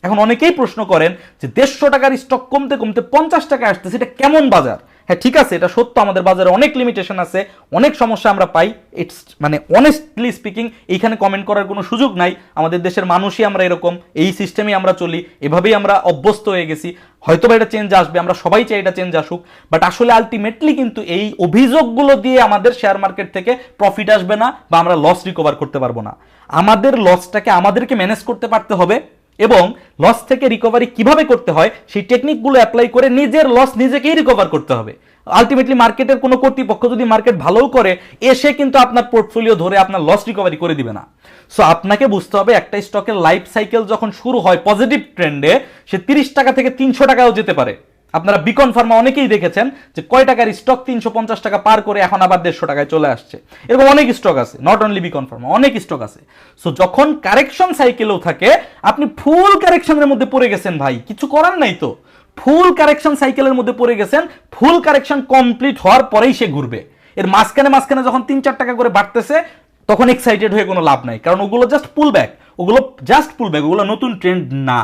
এখন অনেকেই প্রশ্ন করেন যে 150 টাকার স্টক কমতে কমতে 50 টাকা আসতেছে, এটা কেমন বাজার? হ্যাঁ ঠিক আছে, এটা সত্য, আমাদের বাজারে অনেক লিমিটেশন আছে, অনেক সমস্যা আমরা পাই, ইটস মানে অনেস্টলি স্পিকিং এইখানে কমেন্ট করার কোনো সুযোগ নাই, আমাদের দেশের মানুষই আমরা এরকম, এই সিস্টেমেই আমরা চলি, এভাবেই আমরা অভ্যস্ত হয়ে গেছি, হয়তো বা এটা চেঞ্জ আসবে, আমরা সবাই চাই এটা চেঞ্জ আসুক, বাট আসলে আলটিমেটলি কিন্তু এই অভিযোগগুলো দিয়ে আমাদের শেয়ার মার্কেট থেকে প্রফিট আসবে না বা আমরা লস রিকভার করতে পারবো না। আমাদের লসটাকে আমাদেরকে ম্যানেজ করতে পারতে হবে, এবং লস থেকে রিকভারি কিভাবে করতে হয় সেই টেকনিকগুলো অ্যাপ্লাই করে নিজের লস নিজেকেই রিকভার করতে হবে। আলটিমেটলি মার্কেটের কোনো কর্তৃপক্ষ যদি মার্কেট ভালোও করে, এসে কিন্তু আপনার পোর্টফোলিও ধরে আপনার লস রিকভারি করে দিবে না। সো আপনাকে বুঝতে হবে একটা স্টকের লাইফ সাইকেল যখন শুরু হয় পজিটিভ ট্রেন্ডে, সে 30 টাকা থেকে 300 টাকাও যেতে পারে। আপনারা বিকন ফার্মা অনেকেই দেখেছেন যে কয় টাকার স্টক 350 টাকা পার করে এখন আবার 150 টাকায় চলে আসছে, এরকম অনেক স্টক আছে, নট অনলি বিকন ফার্মা, অনেক স্টক আছে। সো যখন কারেকশন সাইকেলও থাকে, আপনি ফুল কারেকশনের মধ্যে পড়ে গেছেন ভাই, কিছু করার নাই তো, ফুল কারেকশন সাইকেলের মধ্যে পড়ে গেছেন, ফুল কারেকশন কমপ্লিট হওয়ার পরেই সে ঘুরবে। এর মাঝখানে যখন 3-4 টাকা করে বাড়তেছে, তখন এক্সাইটেড হয়ে কোনো লাভ নাই, কারণ ওগুলো জাস্ট পুল ব্যাক, ওগুলো নতুন ট্রেন্ড না।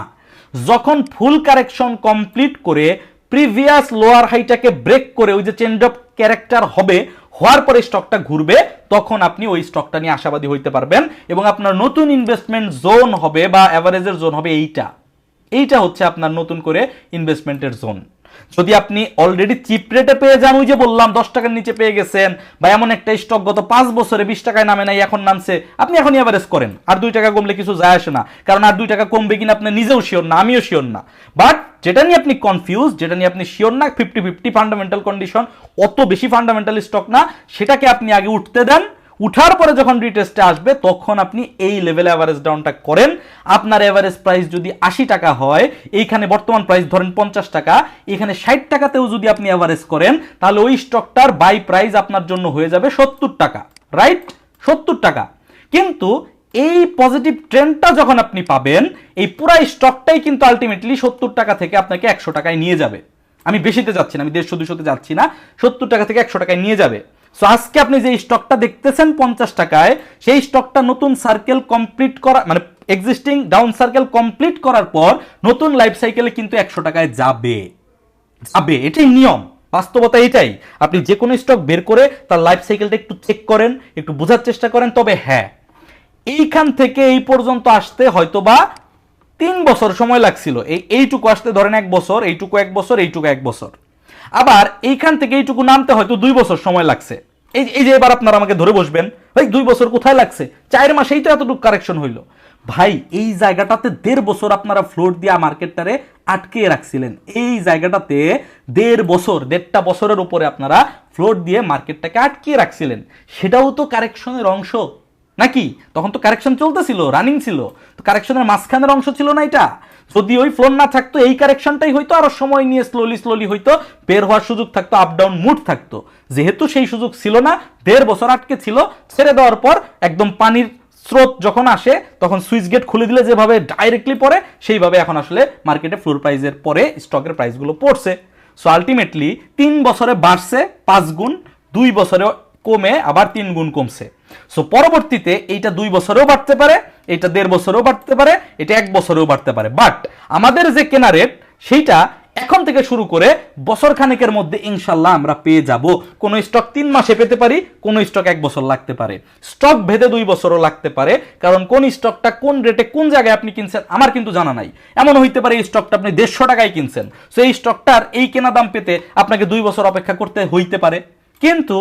যখন ফুল কারেকশন কমপ্লিট করে প্রিভিয়াস লোয়ার হাইটাকে ব্রেক করে ওই যে চেঞ্জ অফ ক্যারেক্টার হবে, হওয়ার পরে স্টকটা ঘুরবে, তখন আপনি ওই স্টকটা নিয়ে আশাবাদী হইতে পারবেন এবং আপনার নতুন ইনভেস্টমেন্ট জোন হবে বা অ্যাভারেজের জোন হবে এইটা হচ্ছে আপনার নতুন করে ইনভেস্টমেন্টের জোন। যদি আপনি অলরেডি চিপ রেটে পেয়ে যান, ওই যে বললাম 10 টাকার নিচে পেয়ে গেছেন, বা এমন একটা স্টক গত 5 বছরে 20 টাকায় নামে নাই, এখন নামছে, আপনি এখন এভারেজ করেন, আর 2 টাকা কমলে কিছু যায় আসে না, কারণ আর 2 টাকা কমবে কিনা আপনি নিজেও শিওর না, আমিও শিওর না। বাট যেটা নিয়ে আপনি কনফিউজ, যেটা নিয়ে আপনি শিওর না, 50-50 ফান্ডামেন্টাল কন্ডিশন, অত বেশি ফান্ডামেন্টাল স্টক না, সেটাকে আপনি আগে উঠতে দেন। উঠার পরে যখন রিটেস্টে আসবে তখন আপনি এই লেভেলে অ্যাভারেজ ডাউনটা করেন। আপনার এভারেজ প্রাইস যদি 80 টাকা হয়, এইখানে বর্তমান প্রাইস ধরেন 50 টাকা, এখানে 60 টাকাতেও যদি আপনি অ্যাভারেজ করেন, তাহলে ওই স্টকটার বাই প্রাইস আপনার জন্য হয়ে যাবে 70 টাকা, রাইট? 70 টাকা। কিন্তু এই পজিটিভ ট্রেন্ডটা যখন আপনি পাবেন, এই পুরো স্টকটাই কিন্তু আলটিমেটলি 70 টাকা থেকে আপনাকে 100 টাকায় নিয়ে যাবে। আমি বেশিতে যাচ্ছি না, আমি 150-200 যাচ্ছি না, 70 টাকা থেকে 100 টাকায় নিয়ে যাবে। সো আজকে আপনি যে স্টকটা দেখতেছেন 50 টাকায়, সেই স্টকটা নতুন সার্কেল কমপ্লিট করা, মানে এক্সিস্টিং ডাউন সার্কেল কমপ্লিট করার পর নতুন লাইফ সাইকেলে কিন্তু 100 টাকায় যাবে। এটাই নিয়ম, বাস্তবতা এটাই। আপনি যে কোনো স্টক বের করে তার লাইফ সাইকেলটা একটু চেক করেন, একটু বোঝার চেষ্টা করেন। তবে হ্যাঁ, এইখান থেকে এই পর্যন্ত আসতে হয়তোবা 3 বছর সময় লাগছিল, এইটুকু আসতে ধরেন 1 বছর, এইটুকু 1 বছর, এইটুকু 1 বছর। আবার এইখান থেকে এইটুকু নামতে হয়তো 2 বছর সময় লাগছে। এই যে এবার আপনারা আমাকে ধরে বসবেন, ভাই 2 বছর কোথায় লাগছে, 4 মাসেই তো এতটুকু কারেকশন হইলো। ভাই এই জায়গাটাতে 1.5 বছর আপনারা ফ্লোট দিয়া মার্কেটটারে আটকে রাখছিলেন। এই জায়গাটাতে 1.5 বছর, 1.5টা বছরের উপরে আপনারা ফ্লোট দিয়ে মার্কেটটাকে আটকে রাখছিলেন। সেটাও তো কারেকশনের অংশ নাকি? তখন তো কারেকশন চলতেছিল, রানিং ছিল, তো কারেকশনের মাঝখানের অংশ ছিল না এটা? যদি ওই ফ্লোর না থাকতো, এই কারেকশনটাই হয়তো আরো সময় নিয়ে স্লোলি হয়তো বের হওয়ার সুযোগ থাকতো, আপ ডাউন মুড থাকতো। যেহেতু সেই সুযোগ ছিল না, 1.5 বছর আটকে ছিল, ছেড়ে দেওয়ার পর একদম পানির স্রোত যখন আসে তখন সুইচ গেট খুলে দিলে যেভাবে ডাইরেক্টলি পড়ে, সেইভাবে এখন আসলে মার্কেটে ফ্লোর প্রাইজের পরে স্টকের প্রাইসগুলো পড়ছে। সো আলটিমেটলি 3 বছরে বাড়ছে 5 গুণ, 2 বছরে কমে আবার 3 গুণ কমছে। সো পরবর্তীতে এইটা 2 বছরেও বাড়তে পারে, এটা 1.5 বছরেও বাড়তে পারে, এটা 1 বছরেও বাড়তে পারে। বাট আমাদের যে কেনা রেট, সেইটা এখন থেকে শুরু করে বছর খানেকের মধ্যে ইনশাল্লাহ আমরা পেয়ে যাব। কোন স্টক 3 মাসে পেতে পারি, কোন স্টক 1 বছর লাগতে পারে, স্টক ভেদে 2 বছরও লাগতে পারে। কারণ কোন স্টকটা কোন রেটে কোন জায়গায় আপনি কিনছেন আমার কিন্তু জানা নাই। এমন হইতে পারে এই স্টকটা আপনি 150 টাকায় কিনছেন, সো এই স্টকটার এই কেনা দাম পেতে আপনাকে 2 বছর অপেক্ষা করতে হইতে পারে। কিন্তু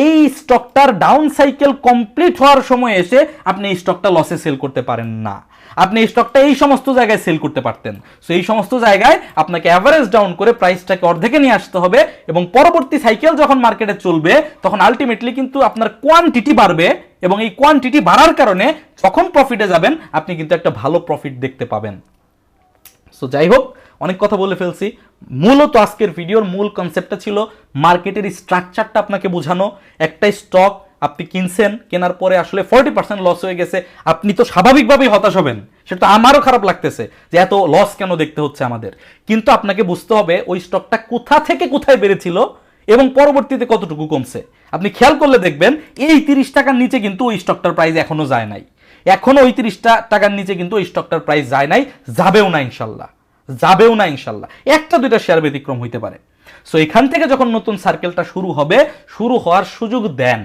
এই স্টকটার ডাউন সাইকেল কমপ্লিট হওয়ার সময় এসে আপনি এই স্টকটা লসে সেল করতে পারেন না। আপনি এই স্টকটা এই সমস্ত জায়গায় সেল করতে পারতেন। সো এই সমস্ত জায়গায় আপনাকে অ্যাভারেজ ডাউন করে প্রাইসটাকে অর্ধেকে নিয়ে আসতে হবে, এবং পরবর্তী সাইকেল যখন মার্কেটে চলবে তখন আলটিমেটলি কিন্তু আপনার কোয়ান্টিটি বাড়বে, এবং এই কোয়ান্টিটি বাড়ার কারণে যখন প্রফিটে যাবেন আপনি কিন্তু একটা ভালো প্রফিট দেখতে পাবেন। সো যাই হোক, অনেক কথা বলে ফেলছি। মূলত আজকের ভিডিওর মূল কনসেপ্টটা ছিল মার্কেটের স্ট্রাকচারটা আপনাকে বোঝানো। একটা স্টক আপনি কিনছেন, কেনার পরে আসলে 40% লস হয়ে গেছে, আপনি তো স্বাভাবিকভাবেই হতাশ হবেন, সেটা তো আমারও খারাপ লাগতেছে যে এত লস কেন দেখতে হচ্ছে আমাদের। কিন্তু আপনাকে বুঝতে হবে ওই স্টকটা কোথা থেকে কোথায় বেড়েছিল এবং পরবর্তীতে কতটুকু কমছে। আপনি খেয়াল করলে দেখবেন এই 30 টাকার নিচে কিন্তু ওই স্টকটার প্রাইস এখনো যায় নাই, এখনো ওই 30 টাকার নিচে কিন্তু ওই স্টকটার প্রাইস যায় নাই, যাবেও না ইনশাল্লাহ, যাবেও না ইনশাল্লাহ। একটা দুইটা শেয়ার ব্যতিক্রম হইতে পারে। সো এখান থেকে যখন নতুন সার্কেলটা শুরু হবে, শুরু হওয়ার সুযোগ দেন।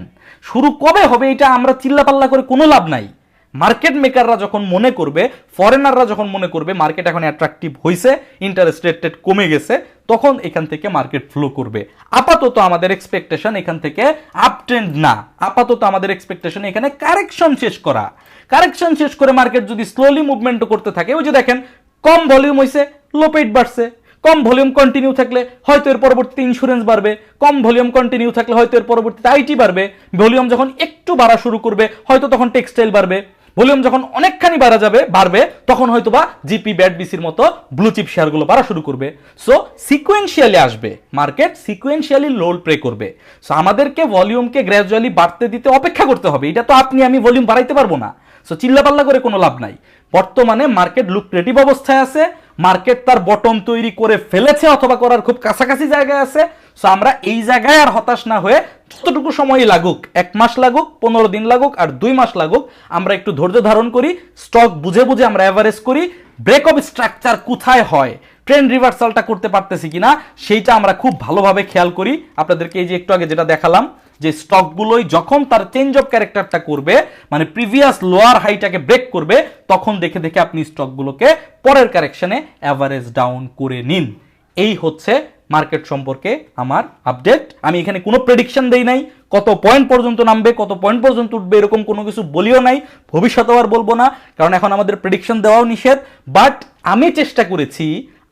শুরু কবে হবে এটা আমরা চিল্লাপাল্লা করে কোনো লাভ নাই। মার্কেট মেকাররা যখন মনে করবে, ফরেনাররা যখন মনে করবে মার্কেট এখন অ্যাট্রাকটিভ হয়েছে, ইন্টারেস্ট রেট কমে গেছে, তখন এখান থেকে মার্কেট ফ্লো করবে। আপাতত আমাদের এক্সপেকটেশন এখান থেকে আপ ট্রেন্ড না, আপাতত আমাদের এক্সপেকটেশন এখানে কারেকশন শেষ করা। কারেকশন শেষ করে মার্কেট যদি স্লোলি মুভমেন্ট করতে থাকে, ওই যে দেখেন কম ভলিউম হয়েছে, লো পেইড বাড়ছে, কম ভলিউম কন্টিনিউ থাকলে হয়তো এর পরবর্তীতে ইন্স্যুরেন্স বাড়বে, কম ভলিউম কন্টিনিউ থাকলে হয়তো এর পরবর্তীতে আইটি বাড়বে, ভলিউম যখন একটু বাড়া শুরু করবে হয়তো তখন টেক্সটাইল বাড়বে, ভলিউম যখন অনেকখানি বাড়বে তখন হয়তো বা জিপি ব্যাট বিসির মতো ব্লু চিপ শেয়ারগুলো বাড়া শুরু করবে। সো সিকোয়েন্সিয়ালি আসবে মার্কেট, সিকোয়েন্সিয়ালি লোল প্লে করবে। সো আমাদেরকে ভলিউমকে গ্র্যাজুয়ালি বাড়তে দিতে অপেক্ষা করতে হবে। এটা তো আপনি আমি ভলিউম বাড়াইতে পারবো না। সো চিল্লাপাল্লা করে কোনো লাভ নাই। বর্তমানে মার্কেট লুক্রেটিভ অবস্থায় আছে, মার্কেট তার বটম তৈরি করে ফেলেছে অথবা করার খুব কাছাকাছি জায়গায় আছে। সো আমরা এই জায়গায় আর হতাশ না হয়ে যতটুকু সময় লাগুক, 1 মাস লাগুক, 15 দিন লাগুক আর 2 মাস লাগুক, আমরা একটু ধৈর্য ধারণ করি, স্টক বুঝে বুঝে আমরা অ্যাভারেজ করি, ব্রেক অফ স্ট্রাকচার কোথায় হয়, ট্রেন্ড রিভার্সালটা করতে পারতেছি কিনা সেইটা আমরা খুব ভালোভাবে খেয়াল করি। আপনাদেরকে এই যে একটু আগে যেটা দেখালাম যে স্টকগুলোই যখন তার চেঞ্জ অফ ক্যারেক্টারটা করবে, মানে প্রিভিয়াস লোয়ার হাইটাকে ব্রেক করবে, তখন দেখে দেখে আপনি স্টকগুলোকে পরের কারেকশনে অ্যাভারেজ ডাউন করে নিন। এই হচ্ছে মার্কেট সম্পর্কে আমার আপডেট। আমি এখানে কোনো প্রেডিকশন দেই নাই, কত পয়েন্ট পর্যন্ত নামবে, কত পয়েন্ট পর্যন্ত উঠবে এরকম কোনো কিছু বলিও নাই, ভবিষ্যতেও আর বলবো না, কারণ এখন আমাদের প্রেডিকশন দেওয়াও নিষেধ। বাট আমি চেষ্টা করেছি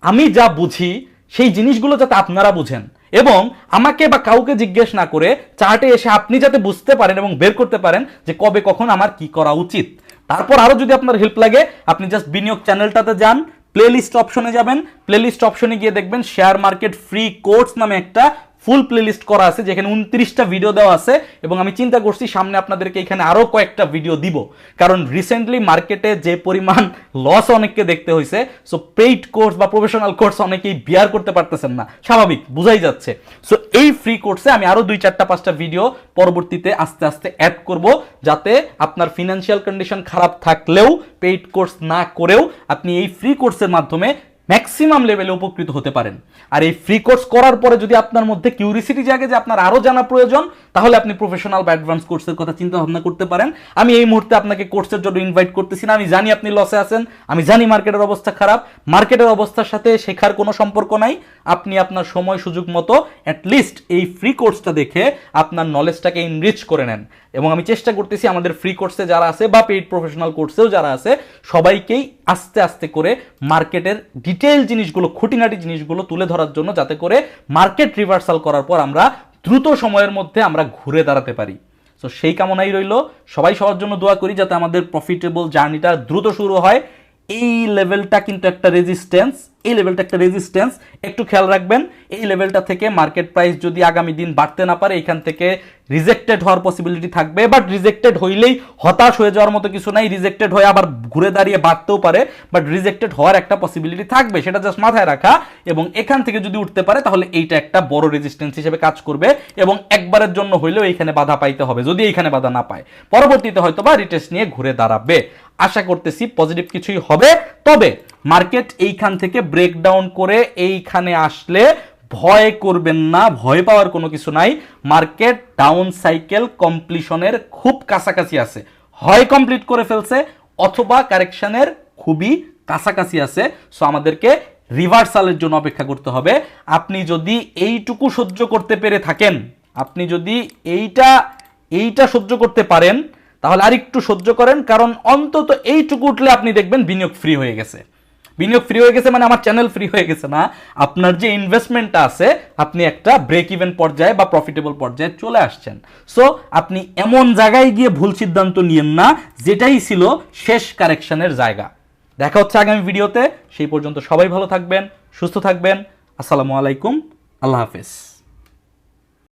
আমি যা বুঝি সেই জিনিসগুলো যাতে আপনারা বুঝেন এবং আমাকে বা কাউকে জিজ্ঞেস না করে চার্টে এসে আপনি যাতে বুঝতে পারেন এবং বের করতে পারেন যে কবে কখন আমার কি করা উচিত। তারপর আরো যদি আপনার হেল্প লাগে আপনি জাস্ট বিনিয়োগ চ্যানেলটাতে যান, প্লেলিস্ট অপশনে যাবেন, প্লেলিস্ট অপশনে গিয়ে দেখবেন শেয়ার মার্কেট ফ্রি কোর্স নামে একটা ফুল প্লেলিস্ট করা আছে যেখানে 29টা ভিডিও দেওয়া আছে এবং আমি চিন্তা করছি সামনে আপনাদেরকে এখানে আরো কয়েকটা ভিডিও দিব, কারণ রিসেন্টলি মার্কেটে যে পরিমাণ লস অনেককে দেখতে হয়েছে। সো পেইড কোর্স বা প্রফেশনাল কোর্স অনেকেই বিয়ার করতে পারতেছেন না, স্বাভাবিক, বুঝাই যাচ্ছে। সো এই ফ্রি কোর্সে আমি আরো 2-4-5টা ভিডিও পরবর্তীতে আস্তে আস্তে অ্যাড করব, যাতে আপনার ফিনান্সিয়াল কন্ডিশন খারাপ থাকলেও পেইড কোর্স না করেও আপনি এই ফ্রি কোর্সের মাধ্যমে ম্যাক্সিমাম লেভেলে উপকৃত হতে পারেন। আর এই ফ্রি কোর্স করার পরে যদি আপনার মধ্যে কিউরিসিটি জাগে যে আপনার আরো জানা প্রয়োজন, তাহলে আপনি প্রফেশনাল বা অ্যাডভান্স কোর্সের কথা চিন্তা ভাবনা করতে পারেন। আমি এই মুহূর্তে আপনাকে কোর্সের জন্য ইনভাইট করতেছি না, আমি জানি আপনি লসে আছেন, আমি জানি মার্কেটের অবস্থা খারাপ, মার্কেটের অবস্থার সাথে শেখার কোনো সম্পর্ক নাই। আপনি আপনার সময় সুযোগ মতো অ্যাটলিস্ট এই ফ্রি কোর্সটা দেখে আপনার নলেজটাকে ইনরিচ করে নেন। এবং আমি চেষ্টা করতেছি আমাদের ফ্রি কোর্সে যারা আছে বা পেইড প্রফেশনাল কোর্সেও যারা আছে সবাইকেই আস্তে আস্তে করে মার্কেটের ডিটেইল জিনিসগুলো, খুঁটিনাটি জিনিসগুলো তুলে ধরার জন্য, যাতে করে মার্কেট রিভার্সাল করার পর আমরা দ্রুত সময়ের মধ্যে আমরা ঘুরে দাঁড়াতে পারি। তো সেই কামনাই রইল, সবাই সবার জন্য দোয়া করি যাতে আমাদের প্রফিটেবল জার্নিটা দ্রুত শুরু হয়। এই লেভেলটা কিন্তু একটা রেজিস্ট্যান্স, এই লেভেলটা একটা রেজিস্ট্যান্স, একটু খেয়াল রাখবেন। এই লেভেলটা থেকে মার্কেট প্রাইস যদি আগামী দিন বাড়তে না পারে, এখান থেকে রিজেক্টেড হওয়ার পসিবিলিটি থাকবে। বাট রিজেক্টেড হইলেই হতাশ হয়ে যাওয়ার মতো কিছু নাই, রিজেক্টেড হয়ে আবার ঘুরে দাঁড়িয়ে বাড়তেও পারে, বাট রিজেক্টেড হওয়ার একটা পসিবিলিটি থাকবে, সেটা জাস্ট মাথায় রাখা। এবং এখান থেকে যদি উঠতে পারে তাহলে এইটা একটা বড় রেজিস্ট্যান্স হিসেবে কাজ করবে এবং একবারের জন্য হইলেও এইখানে বাধা পাইতে হবে, যদি এইখানে বাধা না পায় পরবর্তীতে হয়তো বা রিটেস্ট নিয়ে ঘুরে দাঁড়াবে। আশা করতেছি পজিটিভ কিছুই হবে। তবে মার্কেট এইখান থেকে ব্রেকডাউন করে এইখানে আসলে ভয় করবেন না, ভয় পাওয়ার কোনো কিছু নাই। মার্কেট ডাউন সাইকেল কমপ্লিশনের খুব কাছাকাছি আছে, হয় কমপ্লিট করে ফেলছে অথবা কারেকশনের খুবই কাছাকাছি আছে। সো আমাদেরকে রিভার্সালের জন্য অপেক্ষা করতে হবে। আপনি যদি এইটুকু সহ্য করতে পেরে থাকেন, আপনি যদি এইটা সহ্য করতে পারেন তাহলে আরেকটু সহ্য করেন, কারণ অন্তত এইটুকু উঠলে আপনি দেখবেন বিনিয়োগ ফ্রি হয়ে গেছে। বিনিয়োগ ফ্রি হয়ে গেছে মানে আমার চ্যানেল ফ্রি হয়ে গেছে না, আপনার যে ইনভেস্টমেন্টটা আছে আপনি একটা ব্রেক ইভেন পর্যায়ে বা প্রফিটেবল পর্যায়ে চলে আসছেন। সো আপনি এমন জায়গায় গিয়ে ভুল সিদ্ধান্ত নিয়েন না যেটাই ছিল শেষ কারেকশনের জায়গা। দেখা হচ্ছে আগামী ভিডিওতে, সেই পর্যন্ত সবাই ভালো থাকবেন, সুস্থ থাকবেন। আসসালামু আলাইকুম, আল্লাহ হাফেজ।